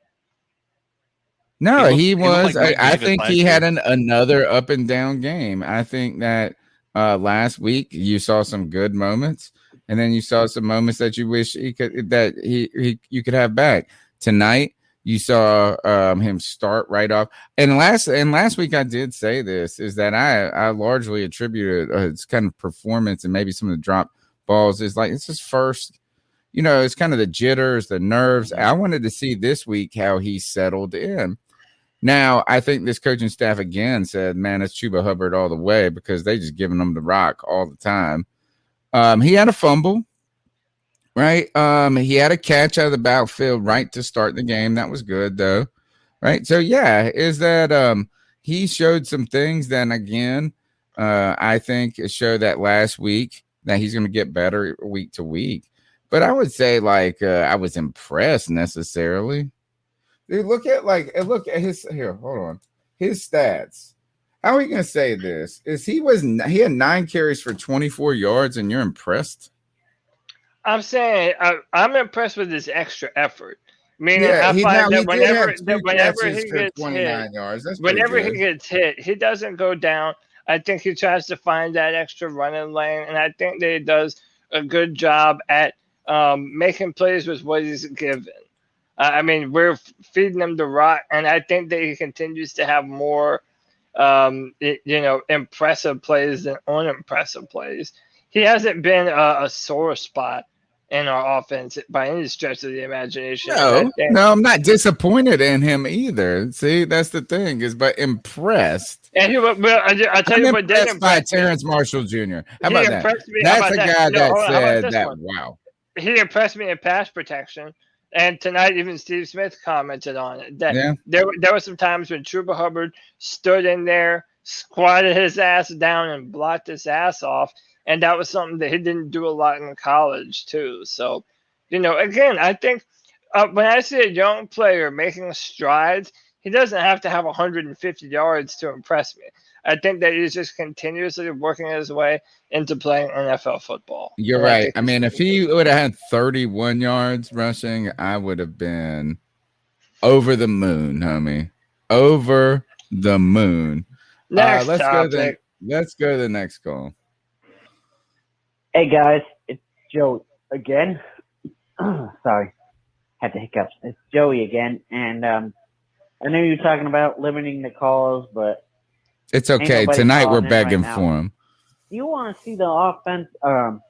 No, he looked was. like Mike I Davis think last he had year. another up and down game. I think that last week you saw some good moments, and then you saw some moments that you wish he could you could have back. Tonight you saw him start right off. And last week I did say this is that I largely attributed its kind of performance and maybe some of the drop balls is like it's his first. It's kind of the jitters, the nerves. I wanted to see this week how he settled in. Now, I think this coaching staff again said, man, it's Chuba Hubbard all the way because they just giving him the rock all the time. He had a fumble, right? He had a catch out of the backfield right to start the game. That was good, though, right? So, yeah, is that he showed some things that, again, I think it showed that last week that he's going to get better week to week. But I would say, I was impressed necessarily. Dude, look at his here. Hold on, his stats. How are you gonna say this? He had 9 carries for 24 yards, and you're impressed? I'm saying I'm impressed with his extra effort. Meaning, Yeah, I find that whenever he gets 29 hit, yards. That's whenever he gets hit, he doesn't go down. I think he tries to find that extra running lane, and I think that he does a good job at making plays with what he's given. I mean, we're feeding him the rock, and I think that he continues to have more, impressive plays than unimpressive plays. He hasn't been a sore spot in our offense by any stretch of the imagination. No, I'm not disappointed in him either. See, that's the thing but impressed. And I tell you what, did impress by Terrence Marshall Jr. How about that? That's a guy that said that. Wow. He impressed me in pass protection. And tonight, even Steve Smith commented on it. That there were some times when Chuba Hubbard stood in there, squatted his ass down, and blocked his ass off. And that was something that he didn't do a lot in college, too. So, again, I think when I see a young player making strides, he doesn't have to have 150 yards to impress me. I think that he's just continuously working his way into playing NFL football. You're right. I mean, if he would have had 31 yards rushing, I would have been over the moon, homie. Over the moon. Let's go to the next call. Hey, guys. It's Joe again. Sorry. Had the hiccups. It's Joey again. And I know you're talking about limiting the calls, but it's okay. Tonight we're begging for him. Do you want to see the offense? Not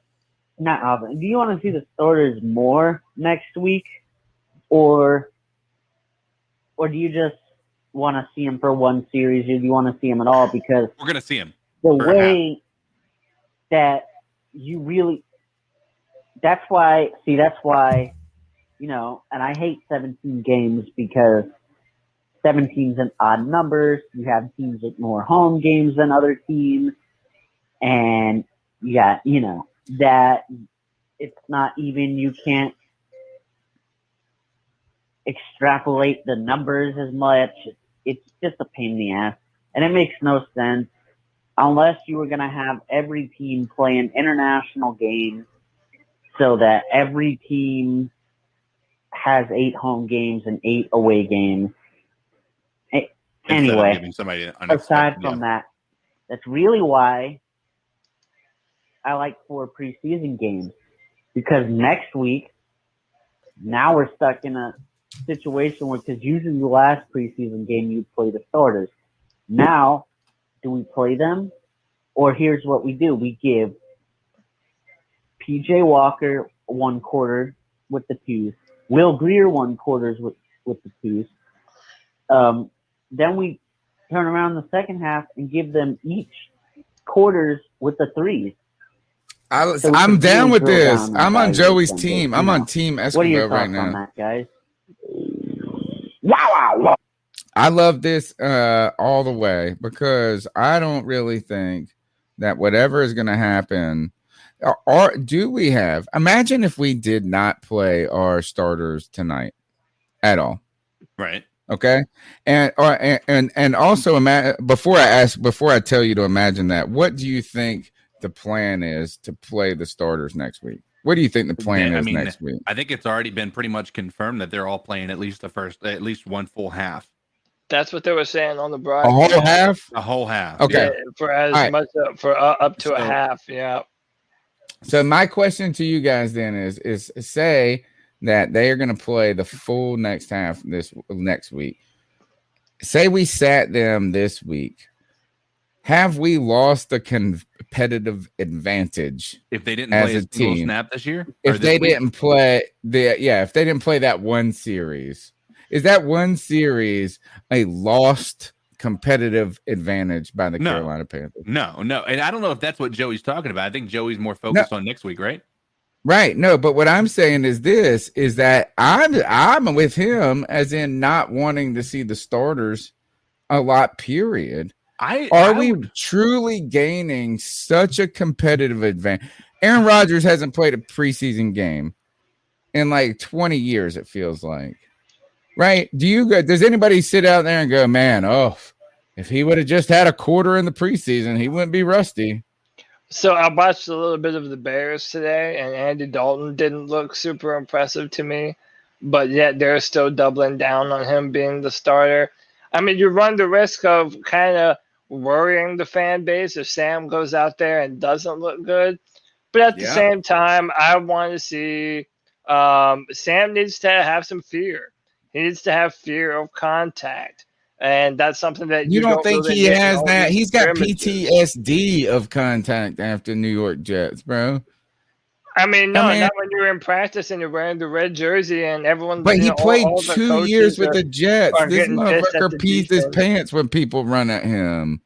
offense. Do you want to see the starters more next week, or do you just want to see him for one series, or do you want to see him at all? Because we're gonna see him the way that you really. That's why. And I hate 17 games because 17's an odd numbers. You have teams with more home games than other teams. And that it's not even, you can't extrapolate the numbers as much. It's just a pain in the ass. And it makes no sense unless you were going to have every team play an international game so that every team has 8 home games and 8 away games. Anyway, aside from that, that's really why I like 4 preseason games, because next week, now we're stuck in a situation where, because usually the last preseason game you play the starters. Now, do we play them? Or here's what we do. We give PJ Walker 1 quarter with the 2s, Will Greer 1 quarters with the 2s. Then we turn around the second half and give them each quarters with the 3s. I'm down with this. I'm on Joey's team. I'm on Team Escobar right now. What are your thoughts on that, guys? Wow. I love this all the way because I don't really think that whatever is going to happen. Or do we have? Imagine if we did not play our starters tonight at all. Right. Okay. And also before I tell you to imagine that, what do you think the plan is to play the starters next week? What do you think the plan is next week? I think it's already been pretty much confirmed that they're all playing at least one full half. That's what they were saying on the A broadcast. whole half? A whole half. Okay. Yeah, for as much up to a half. Yeah. So my question to you guys then is say that they are going to play the full next half this next week. Say we sat them this week. Have we lost the competitive advantage if they didn't play a single snap this year? If they didn't play if they didn't play that one series, is that one series a lost competitive advantage by the Carolina Panthers? No. And I don't know if that's what Joey's talking about. I think Joey's more focused on next week, right? Right. No, but what I'm saying is that I'm with him as in not wanting to see the starters a lot, period. Are we truly gaining such a competitive advantage? Aaron Rodgers hasn't played a preseason game in like 20 years, it feels like. Right? Does anybody sit out there and go, man, if he would have just had a quarter in the preseason, he wouldn't be rusty? So I watched a little bit of the Bears today, and Andy Dalton didn't look super impressive to me, but yet they're still doubling down on him being the starter. I mean, you run the risk of kind of worrying the fan base if Sam goes out there and doesn't look good. But at the same time, I want to see Sam needs to have some fear. He needs to have fear of contact. And that's something that you don't think really he has that. He's got scrimmages. PTSD of contact after New York Jets, bro. I mean, not when you're in practice and you're wearing the red jersey and everyone. But he played 2 years with the Jets. This motherfucker pees his pants when people run at him.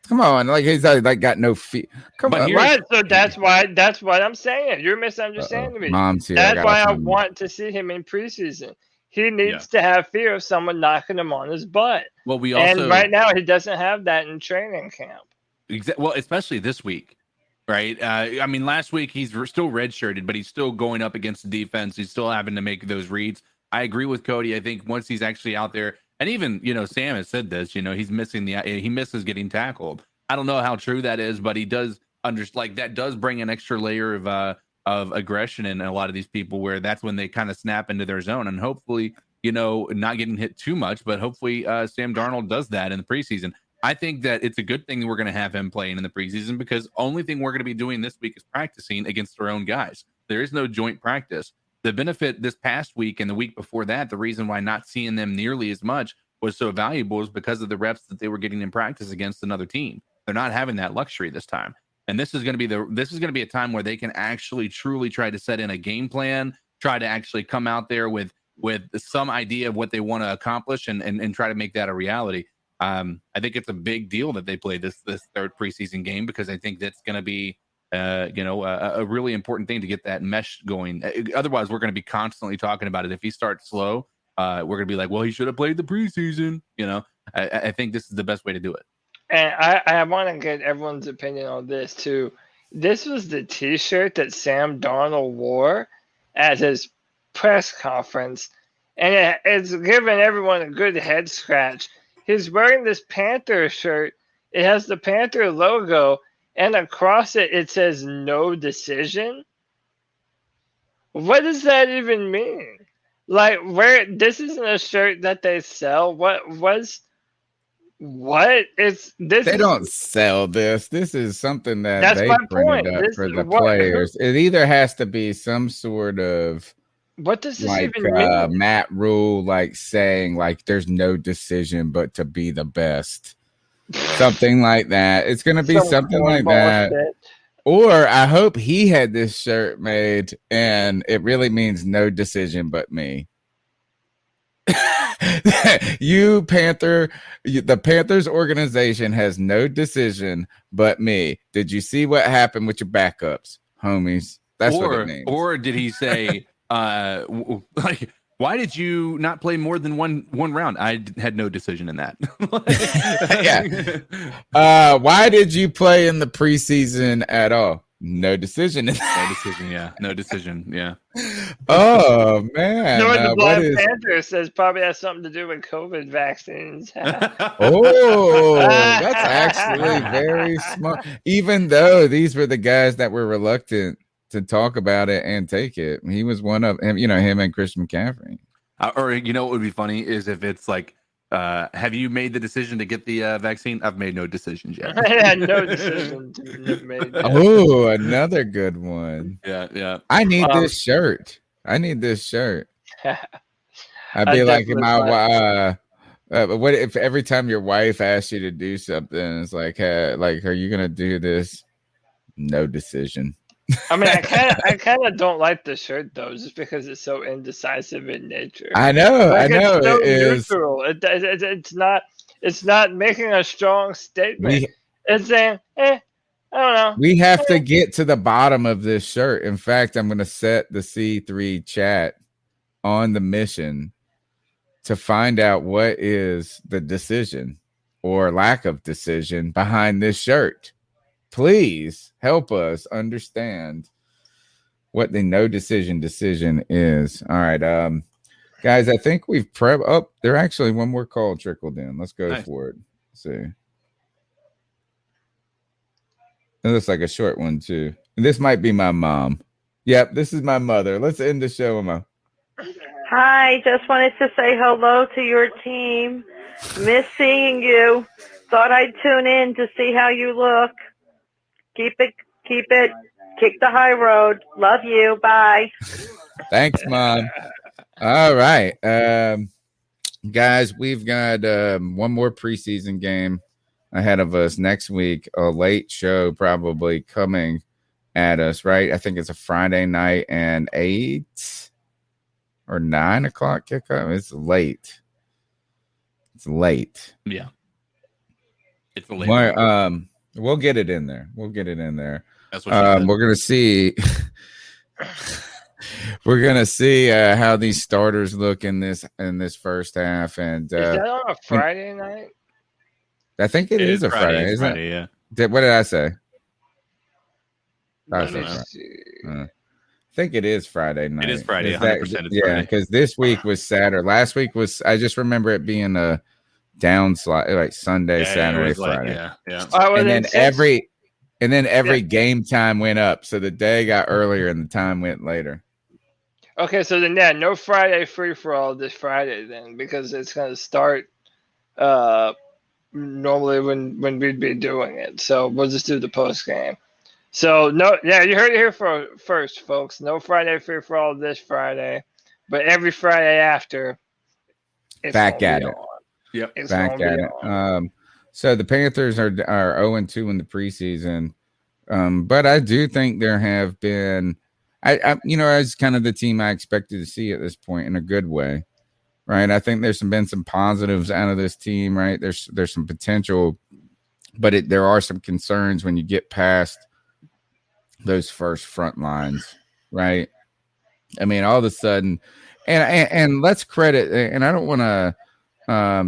Come on, like he's like got no feet. Come on, right? So that's what I'm saying. You're misunderstanding me. Mom's here. That's why I want to see him in preseason. He needs to have fear of someone knocking him on his butt. Well, and right now he doesn't have that in training camp. Well, especially this week, right? I mean, last week he's still redshirted, but he's still going up against the defense. He's still having to make those reads. I agree with Cody. I think once he's actually out there, and even Sam has said this. He's missing he misses getting tackled. I don't know how true that is, but he does that does bring an extra layer of aggression in a lot of these people, where that's when they kind of snap into their zone, and hopefully, not getting hit too much, but hopefully Sam Darnold does that in the preseason. I think that it's a good thing that we're going to have him playing in the preseason, because only thing we're going to be doing this week is practicing against our own guys. There is no joint practice. The benefit this past week and the week before that, the reason why not seeing them nearly as much was so valuable is because of the reps that they were getting in practice against another team. They're not having that luxury this time. And this is going to be a time where they can actually truly try to set in a game plan, try to actually come out there with some idea of what they want to accomplish and try to make that a reality. I think it's a big deal that they play this third preseason game, because I think that's going to be a really important thing to get that mesh going. Otherwise, we're going to be constantly talking about it. If he starts slow, we're going to be like, well, he should have played the preseason. I think this is the best way to do it. And I want to get everyone's opinion on this too. This was the T-shirt that Sam Darnold wore at his press conference, and it's given everyone a good head scratch. He's wearing this Panther shirt. It has the Panther logo, and across it says "No decision." What does that even mean? Like, this isn't a shirt that they sell. They don't sell this. This is something that that's they my printed point. up for the players. It either has to be some sort of what does this even mean? Matt Rule, like saying like there's no decision but to be the best. Something like that. It's gonna be something like that. Or I hope he had this shirt made and it really means no decision but me. You Panther, the Panthers organization has no decision but me. Did you see what happened with your backups, homies? That's what it means. Or did he say, like, why did you not play more than one round? I had no decision in that. Yeah. Why did you play in the preseason at all? No decision. No decision. Yeah. No decision. Yeah. Oh man. No, the what Black is? Panther says probably has something to do with COVID vaccines. Oh, that's actually very smart. Even though these were the guys that were reluctant to talk about it and take it, he was one of him. Him and Christian McCaffrey. Or what would be funny is if it's like, have you made the decision to get the vaccine? I've made no decisions yet. I had no decision made. Oh, another good one. Yeah. I need this shirt. I'd be like, what if every time your wife asks you to do something, it's like, hey, like, are you gonna do this? No decision. I mean, I kind of don't like the shirt though, just because it's so indecisive in nature. I know. It's so it is. neutral. It's not making a strong statement. It's saying, I don't know. We have to get to the bottom of this shirt. In fact, I'm going to set the C3 chat on the mission to find out what is the decision or lack of decision behind this shirt. Please help us understand what the no decision is. All right, guys, I think we've there actually one more call trickled in. Let's go for it. Let's see. It looks like a short one too. This might be my mom. Yep, this is my mother. Let's end the show, Emma. Hi, just wanted to say hello to your team. Miss seeing you. Thought I'd tune in to see how you look. Keep it. Kick the high road. Love you. Bye. Thanks, Mom. All right. Guys, we've got one more preseason game ahead of us next week. A late show probably coming at us, right? I think it's a Friday night and 8 or 9 o'clock kickoff. It's late. Yeah. It's a late. We'll get it in there. That's what she said. We're gonna see. We're gonna see how these starters look in this first half. And is that on a Friday night? I think it is a Friday. Isn't it? Yeah. What did I say? I think it is Friday night. It is Friday. 100%. Yeah, because this week was Saturday. Last week was. I just remember it being a down slide, like Sunday, Saturday, Friday. And then every game time went up, so the day got earlier and the time went later. Okay, so then no Friday free for all this Friday then, because it's going to start normally when we'd be doing it. So we'll just do the post game. So you heard it here first, folks. No Friday free for all this Friday, but every Friday after. Back at it. Yep. Back at it. So the Panthers are 0-2 in the preseason, but I do think there have been, as kind of the team I expected to see at this point in a good way, right? I think there's been some positives out of this team, right? There's some potential, but there are some concerns when you get past those first front lines, right? I mean, all of a sudden, and let's credit, and I don't want to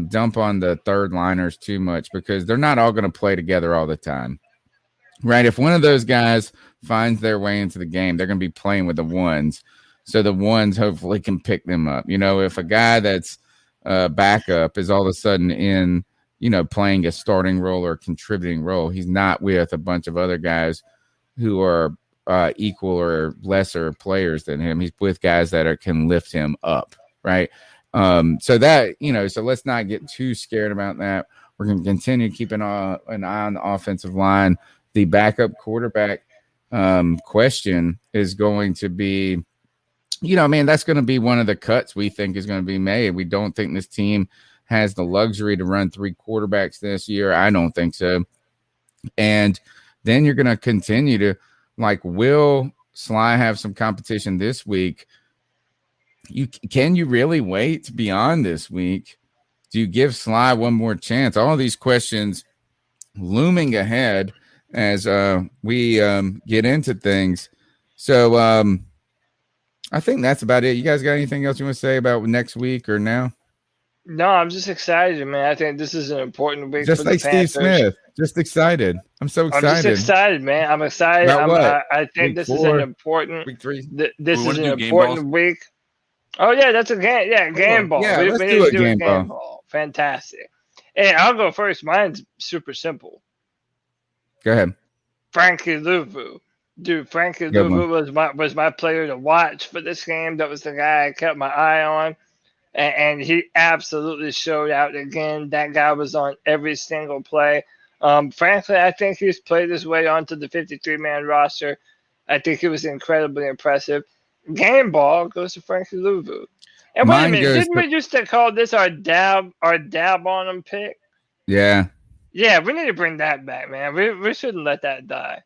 dump on the third liners too much because they're not all going to play together all the time, right? If one of those guys finds their way into the game, they're going to be playing with the ones, so the ones hopefully can pick them up. If a guy that's backup is all of a sudden in, playing a starting role or contributing role, he's not with a bunch of other guys who are equal or lesser players than him. He's with guys that can lift him up, right? So let's not get too scared about that. We're going to continue keeping an eye on the offensive line. The backup quarterback question is going to be, that's going to be one of the cuts we think is going to be made. We don't think this team has the luxury to run 3 quarterbacks this year. I don't think so. And then you're going to continue to, will Sly have some competition this week? Can you really wait beyond this week? Do you give Sly one more chance? All of these questions looming ahead as we get into things. So I think that's about it. You guys got anything else you want to say about next week or now? No, I'm just excited, man. I think this is an important week just for like the Panthers. Steve Smith. Just excited. I'm so excited. I'm just excited, man. I'm excited. About what? I think Week this 4, is an important. week 3. This is an important week. Oh yeah, that's a game. Yeah, game ball. Yeah, we let's need do to a do a game game ball. ball. Fantastic. Hey, I'll go first. Mine's super simple. Go ahead. Frankie Louvu. Dude, Frankie Good Louvu was my player to watch for this game. That was the guy I kept my eye on. And he absolutely showed out again. That guy was on every single play. Frankly, I think he's played his way onto the 53-man roster. I think it was incredibly impressive. Game ball goes to Frankie Louvu. And wait a minute, didn't we used to call this our dab on him pick? Yeah. Yeah, we need to bring that back, man. We shouldn't let that die.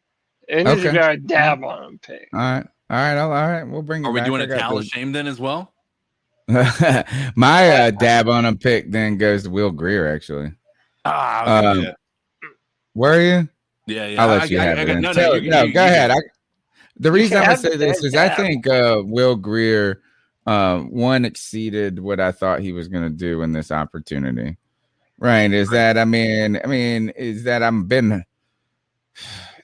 It needs to be our dab on him pick. All right. We'll bring it back. Are we doing a towel of shame then as well? My dab on him pick then goes to Will Greer, actually. Where are you? Yeah. I'll let you have it. No, go ahead. The reason I'm going to say this is I think Will Greer exceeded what I thought he was going to do in this opportunity. Right. Is that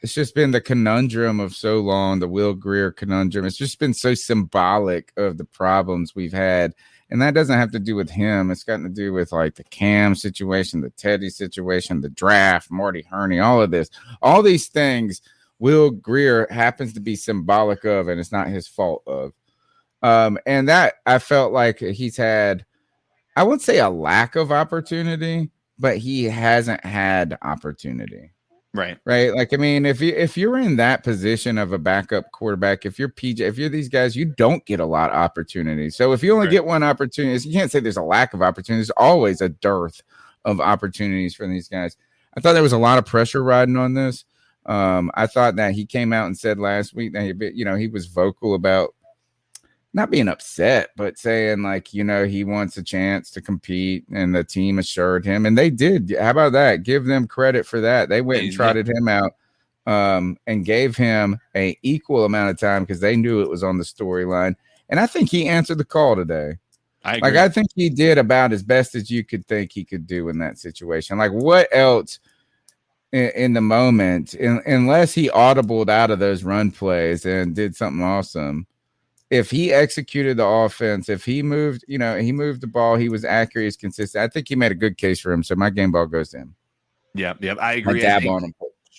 it's just been the conundrum of so long, the Will Greer conundrum. It's just been so symbolic of the problems we've had. And that doesn't have to do with him. It's got to do with like the Cam situation, the Teddy situation, the draft, Marty Herney, all of this. All these things Will Greer happens to be symbolic of, and it's not his fault of. And that I felt like he's had, I wouldn't say a lack of opportunity, but he hasn't had opportunity. Right. Like, I mean, if you're in that position of a backup quarterback, if you're PJ, if you're these guys, you don't get a lot of opportunities. So if you only get one opportunity, you can't say there's a lack of opportunities. There's always a dearth of opportunities for these guys. I thought there was a lot of pressure riding on this. I thought that he came out and said last week that he was vocal about not being upset, but saying like, he wants a chance to compete, and the team assured him, and they did. How about that? Give them credit for that. They went and trotted him out and gave him a equal amount of time because they knew it was on the storyline. And I think he answered the call today. I think he did about as best as you could think he could do in that situation. Like, what else in the moment, unless he audibled out of those run plays and did something awesome? If he executed the offense, if he moved, he moved the ball, he was accurate, he's consistent. I think he made a good case for him. So my game ball goes to him. Yeah, I agree. Dab on him.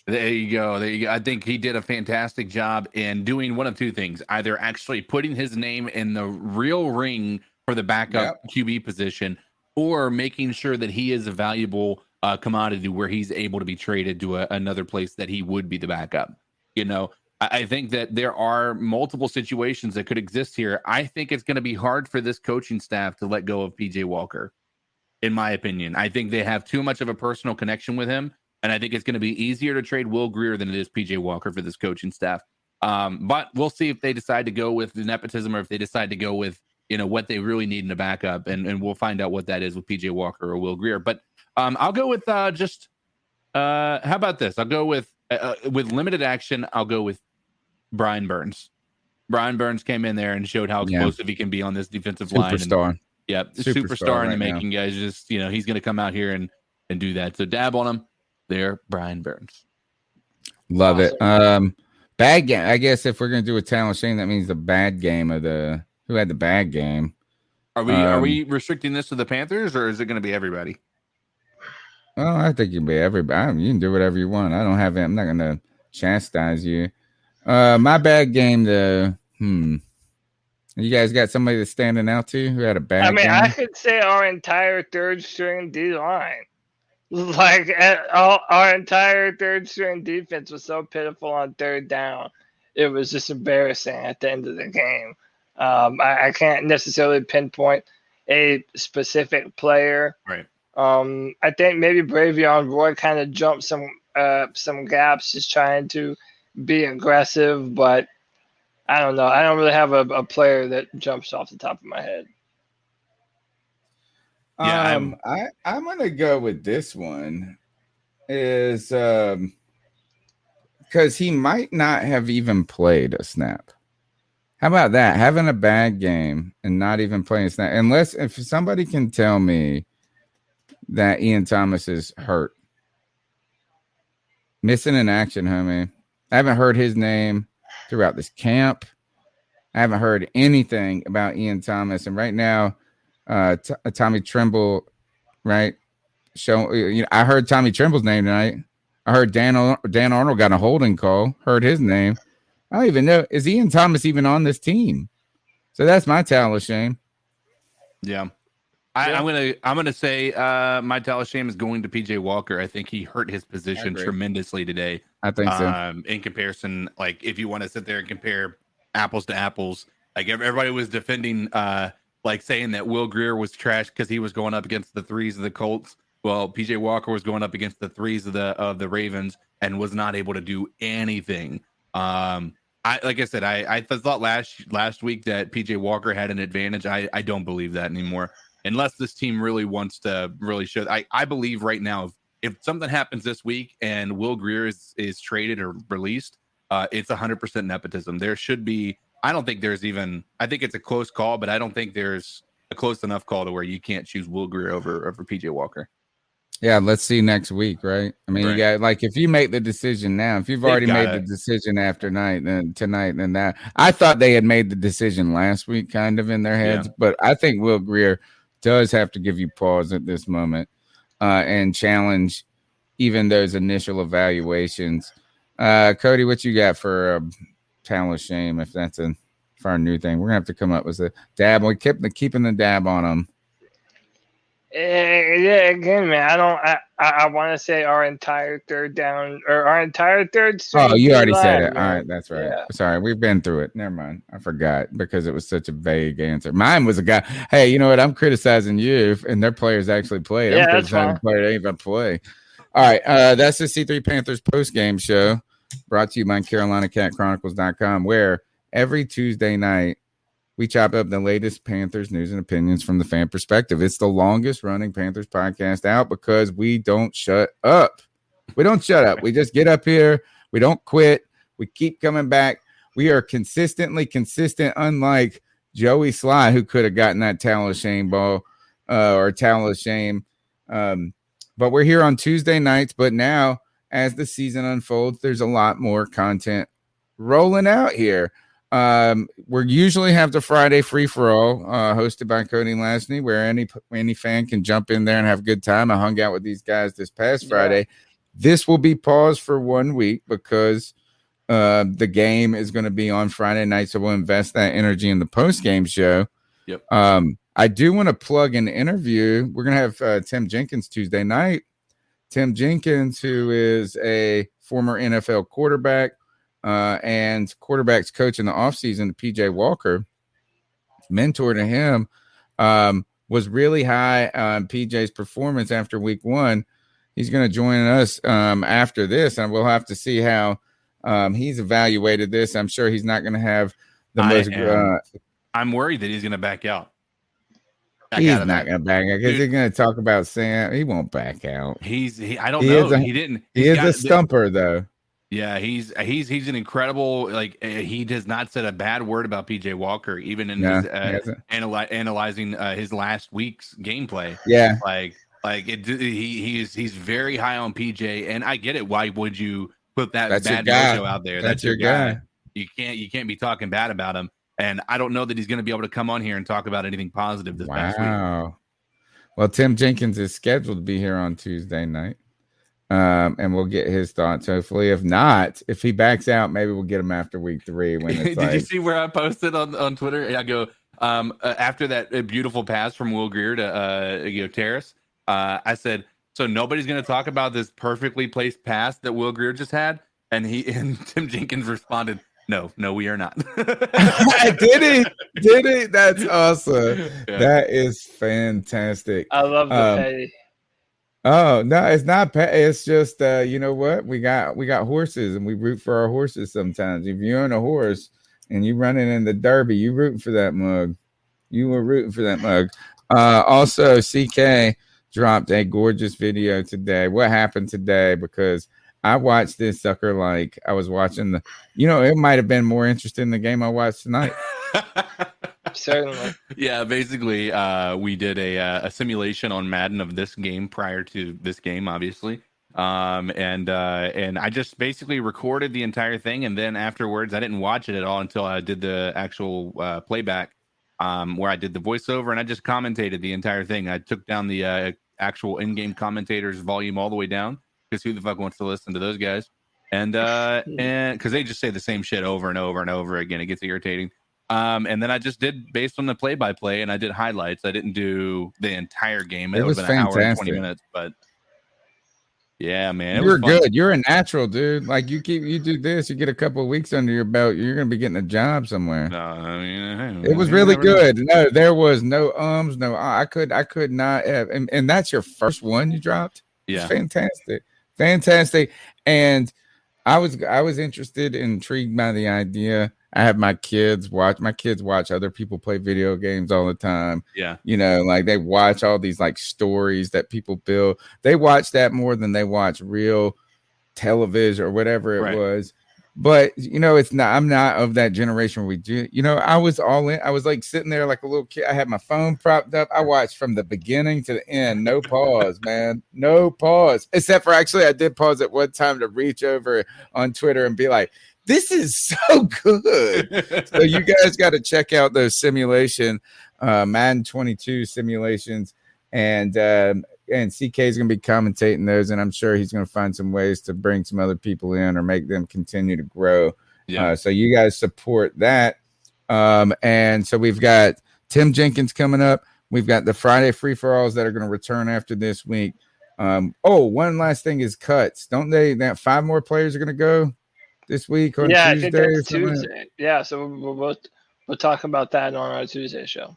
There you go. I think he did a fantastic job in doing one of two things: either actually putting his name in the real ring for the backup QB position, or making sure that he is a valuable commodity where he's able to be traded to another place that he would be the backup. I think that there are multiple situations that could exist here. I think it's going to be hard for this coaching staff to let go of PJ Walker, in my opinion. I think they have too much of a personal connection with him, and I think it's going to be easier to trade Will Greer than it is PJ Walker for this coaching staff. But we'll see if they decide to go with nepotism or if they decide to go with what they really need in a backup, and we'll find out what that is with PJ Walker or Will Greer. But I'll go with how about this? I'll go with limited action. I'll go with Brian Burns. Brian Burns came in there and showed how explosive he can be on this defensive line. Superstar. Superstar in the right making, guys. Just, he's going to come out here and do that. So dab on him there, Brian Burns. Love it. Bad game. I guess if we're going to do a talent shame, that means the bad game of who had the bad game. Are we restricting this to the Panthers, or is it going to be everybody? Oh, I think it can be everybody. You can do whatever you want. I'm not going to chastise you. My bad game, you guys got somebody that's standing out to you who had a bad game? I could say our entire third string D line. Like, our entire third string defense was so pitiful on third down. It was just embarrassing at the end of the game. I can't necessarily pinpoint a specific player. Right. I think maybe Bravion Roy kind of jumped some gaps, just trying to be aggressive, but I don't know. I don't really have a player that jumps off the top of my head. Yeah, I'm gonna go with this one is because he might not have even played a snap. How about that? Having a bad game and not even playing a snap, unless if somebody can tell me that Ian Thomas is hurt. Missing in action, homie. I haven't heard his name throughout this camp. I haven't heard anything about Ian Thomas. And right now, Tommy Tremble, right? I heard Tommy Tremble's name tonight. I heard Dan Arnold got a holding call. Heard his name. I don't even know. Is Ian Thomas even on this team? So that's my towel of shame. Yeah. I'm gonna say my towel of shame is going to PJ Walker. I think he hurt his position tremendously today. I think so. In comparison, like if you want to sit there and compare apples to apples, like everybody was defending, like saying that Will Grier was trash because he was going up against the threes of the Colts. Well, PJ Walker was going up against the threes of the Ravens and was not able to do anything. Like I said, I thought last week that PJ Walker had an advantage. I don't believe that anymore. Unless this team really wants to really show. I believe right now, if something happens this week and Will Grier is traded or released, it's 100% nepotism. There should be. I don't think there's even. I think it's a close call, but I don't think there's a close enough call to where you can't choose Will Grier over PJ Walker. Yeah, let's see next week, right? I mean, you got like if you make the decision now, if you've already made the decision tonight, then that. I thought they had made the decision last week, kind of in their heads, but I think Will Grier does have to give you pause at this moment and challenge even those initial evaluations. Cody, what you got for towel of shame? If that's for our new thing, we're gonna have to come up with a dab. We kept keeping the dab on them. Yeah, again, man, I want to say our entire third down or our entire third string. Oh, you already said it. Man. All right, that's right. Yeah. Sorry, we've been through it. Never mind. I forgot because it was such a vague answer. Mine was a guy. Hey, you know what? I'm criticizing you, and their players actually played. I'm criticizing the player they even play. All right, that's the C3 Panthers post-game show brought to you by CarolinaCatChronicles.com, where every Tuesday night we chop up the latest Panthers news and opinions from the fan perspective. It's the longest running Panthers podcast out because we don't shut up. We don't shut up. We just get up here. We don't quit. We keep coming back. We are consistently consistent, unlike Joey Sly, who could have gotten that towel of shame ball or towel of shame. But we're here on Tuesday nights. But now, as the season unfolds, there's a lot more content rolling out here. We usually have the Friday free for all hosted by Cody Lasney, where any fan can jump in there and have a good time. I hung out with these guys this past Friday. This will be paused for 1 week because the game is going to be on Friday night, so we'll invest that energy in the post game show. Yep. I do want to plug an interview. We're going to have Tim Jenkins Tuesday night. Tim Jenkins, who is a former NFL quarterback. And quarterbacks coach in the offseason, PJ Walker, mentor to him, was really high on PJ's performance after week one. He's going to join us after this, and we'll have to see how he's evaluated this. I'm sure he's not going to have the most. I'm worried that he's going to back out. He's not going to back out because he's going to talk about Sam. He won't back out. I don't know. He didn't. He is a stumper, though. Yeah, he's an incredible. Like he does not said a bad word about PJ Walker, even in his analyzing his last week's gameplay. Yeah, he's very high on PJ, and I get it. Why would you put that That's bad mojo out there? That's your guy. You can't be talking bad about him. And I don't know that he's going to be able to come on here and talk about anything positive this past week. Wow. Well, Tim Jenkins is scheduled to be here on Tuesday night. And we'll get his thoughts. Hopefully, if not, if he backs out, maybe we'll get him after week 3. When it's Did you see where I posted on Twitter? I go after that beautiful pass from Will Grier to Terrace. I said, so nobody's going to talk about this perfectly placed pass that Will Grier just had, and Tim Jenkins responded, No, we are not. Did he? That's awesome. Yeah. That is fantastic. I love the petty. Oh no, it's not. It's just you know what? We got horses, and we root for our horses sometimes. If you own a horse and you running in the Derby, you rooting for that mug. You were rooting for that mug. Also, CK dropped a gorgeous video today. What happened today? Because I watched this sucker like I was watching it might have been more interesting in the game I watched tonight. Certainly. Yeah, basically, we did a simulation on Madden of this game prior to this game, obviously. And I just basically recorded the entire thing, and then afterwards, I didn't watch it at all until I did the actual playback, where I did the voiceover, and I just commentated the entire thing. I took down the actual in-game commentators volume all the way down, because who the fuck wants to listen to those guys? And because they just say the same shit over and over and over again, it gets irritating. And then I just did based on the play-by-play, and I did highlights. I didn't do the entire game. It would have been an hour and 20 minutes, but. Yeah, man. You're good. You're a natural, dude. Like you do this, you get a couple of weeks under your belt, you're gonna be getting a job somewhere. No, I mean, it was really good. No, there was no no. I could not have, and that's your first one you dropped. Yeah, it's fantastic. And I was interested, intrigued by the idea. I have my kids watch other people play video games all the time. Yeah. Like they watch all these like stories that people build. They watch that more than they watch real television or whatever it was. But it's not, I'm not of that generation where we do, I was all in. I was like sitting there like a little kid. I had my phone propped up. I watched from the beginning to the end. No pause, man. No pause. Except for actually I did pause at one time to reach over on Twitter and be like, this is so good. So you guys got to check out those simulation, Madden 22 simulations, and CK is going to be commentating those, and I'm sure he's going to find some ways to bring some other people in or make them continue to grow. Yeah. So you guys support that. And so we've got Tim Jenkins coming up. We've got the Friday free-for-alls that are going to return after this week. One last thing is cuts. Don't they? That 5 more players are going to go this week on Tuesday? I think that's Tuesday. Yeah, so we'll talk about that on our Tuesday show.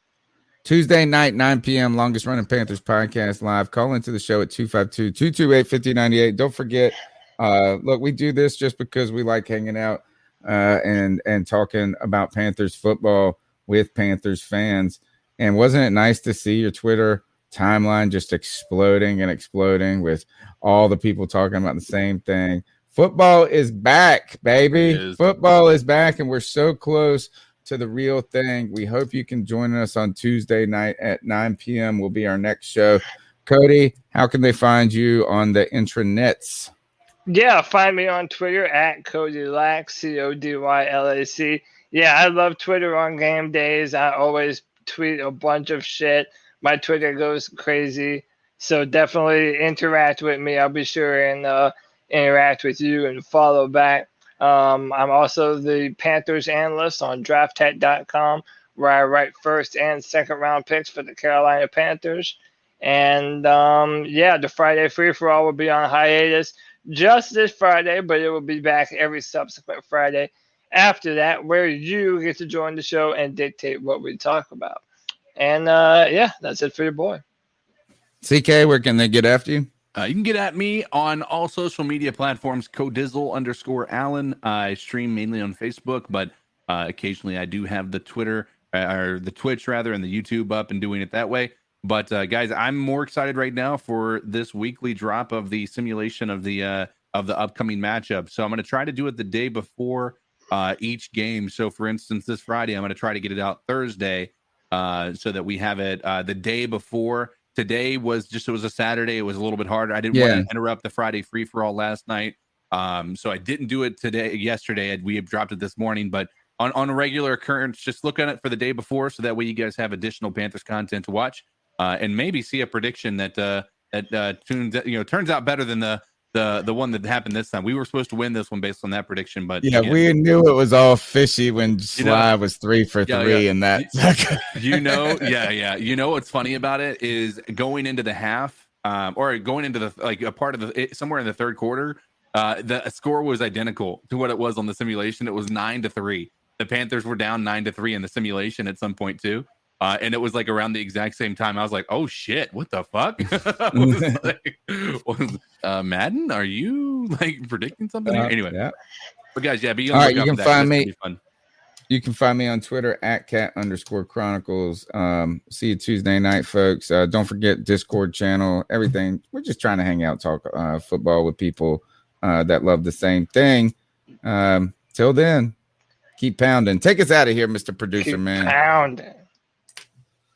Tuesday night, 9 p.m., longest running Panthers podcast live. Call into the show at 252-228-5098. Don't forget, look, we do this just because we like hanging out and talking about Panthers football with Panthers fans. And wasn't it nice to see your Twitter timeline just exploding with all the people talking about the same thing? Football is back, baby. Football is back, and we're so close to the real thing. We hope you can join us on Tuesday night at 9 p.m. will be our next show. Cody, how can they find you on the intranets? Yeah, find me on Twitter at CodyLac, CodyLac. Yeah, I love Twitter on game days. I always tweet a bunch of shit. My Twitter goes crazy. So definitely interact with me. I'll be sure and interact with you and follow back. I'm also the Panthers analyst on drafttech.com, where I write first and second round picks for the Carolina Panthers. And the Friday free-for-all will be on hiatus just this Friday, but it will be back every subsequent Friday after that, where you get to join the show and dictate what we talk about. And that's it for your boy. CK, where can they get after you? You can get at me on all social media platforms, Codizzle_Allen. I stream mainly on Facebook, but occasionally I do have the Twitter or the Twitch rather, and the YouTube up and doing it that way. But guys, I'm more excited right now for this weekly drop of the simulation of the upcoming matchup. So I'm going to try to do it the day before each game. So for instance, this Friday, I'm going to try to get it out Thursday so that we have it the day before. Today was it was a Saturday. It was a little bit harder. I didn't want to interrupt the Friday free-for-all last night. So I didn't do it yesterday. We have dropped it this morning, but on a regular occurrence, just look at it for the day before. So that way you guys have additional Panthers content to watch and maybe see a prediction that turns out better than the one that happened this time. We were supposed to win this one based on that prediction, but again, we knew it was all fishy when Sly was 3 for 3 and that. You know what's funny about it is going into the half, or going into the a part of somewhere in the third quarter, the score was identical to what it was on the simulation. It was 9-3. The Panthers were down 9-3 in the simulation at some point too. And it was like around the exact same time. I was like, "Oh shit, what the fuck?" Madden, are you like predicting something here? Anyway, but guys, be all right. You can find me. You can find me on Twitter at @cat_chronicles. See you Tuesday night, folks. Don't forget Discord channel. Everything. We're just trying to hang out, talk football with people that love the same thing. Till then, keep pounding. Take us out of here, Mr. Producer, man. Pounding.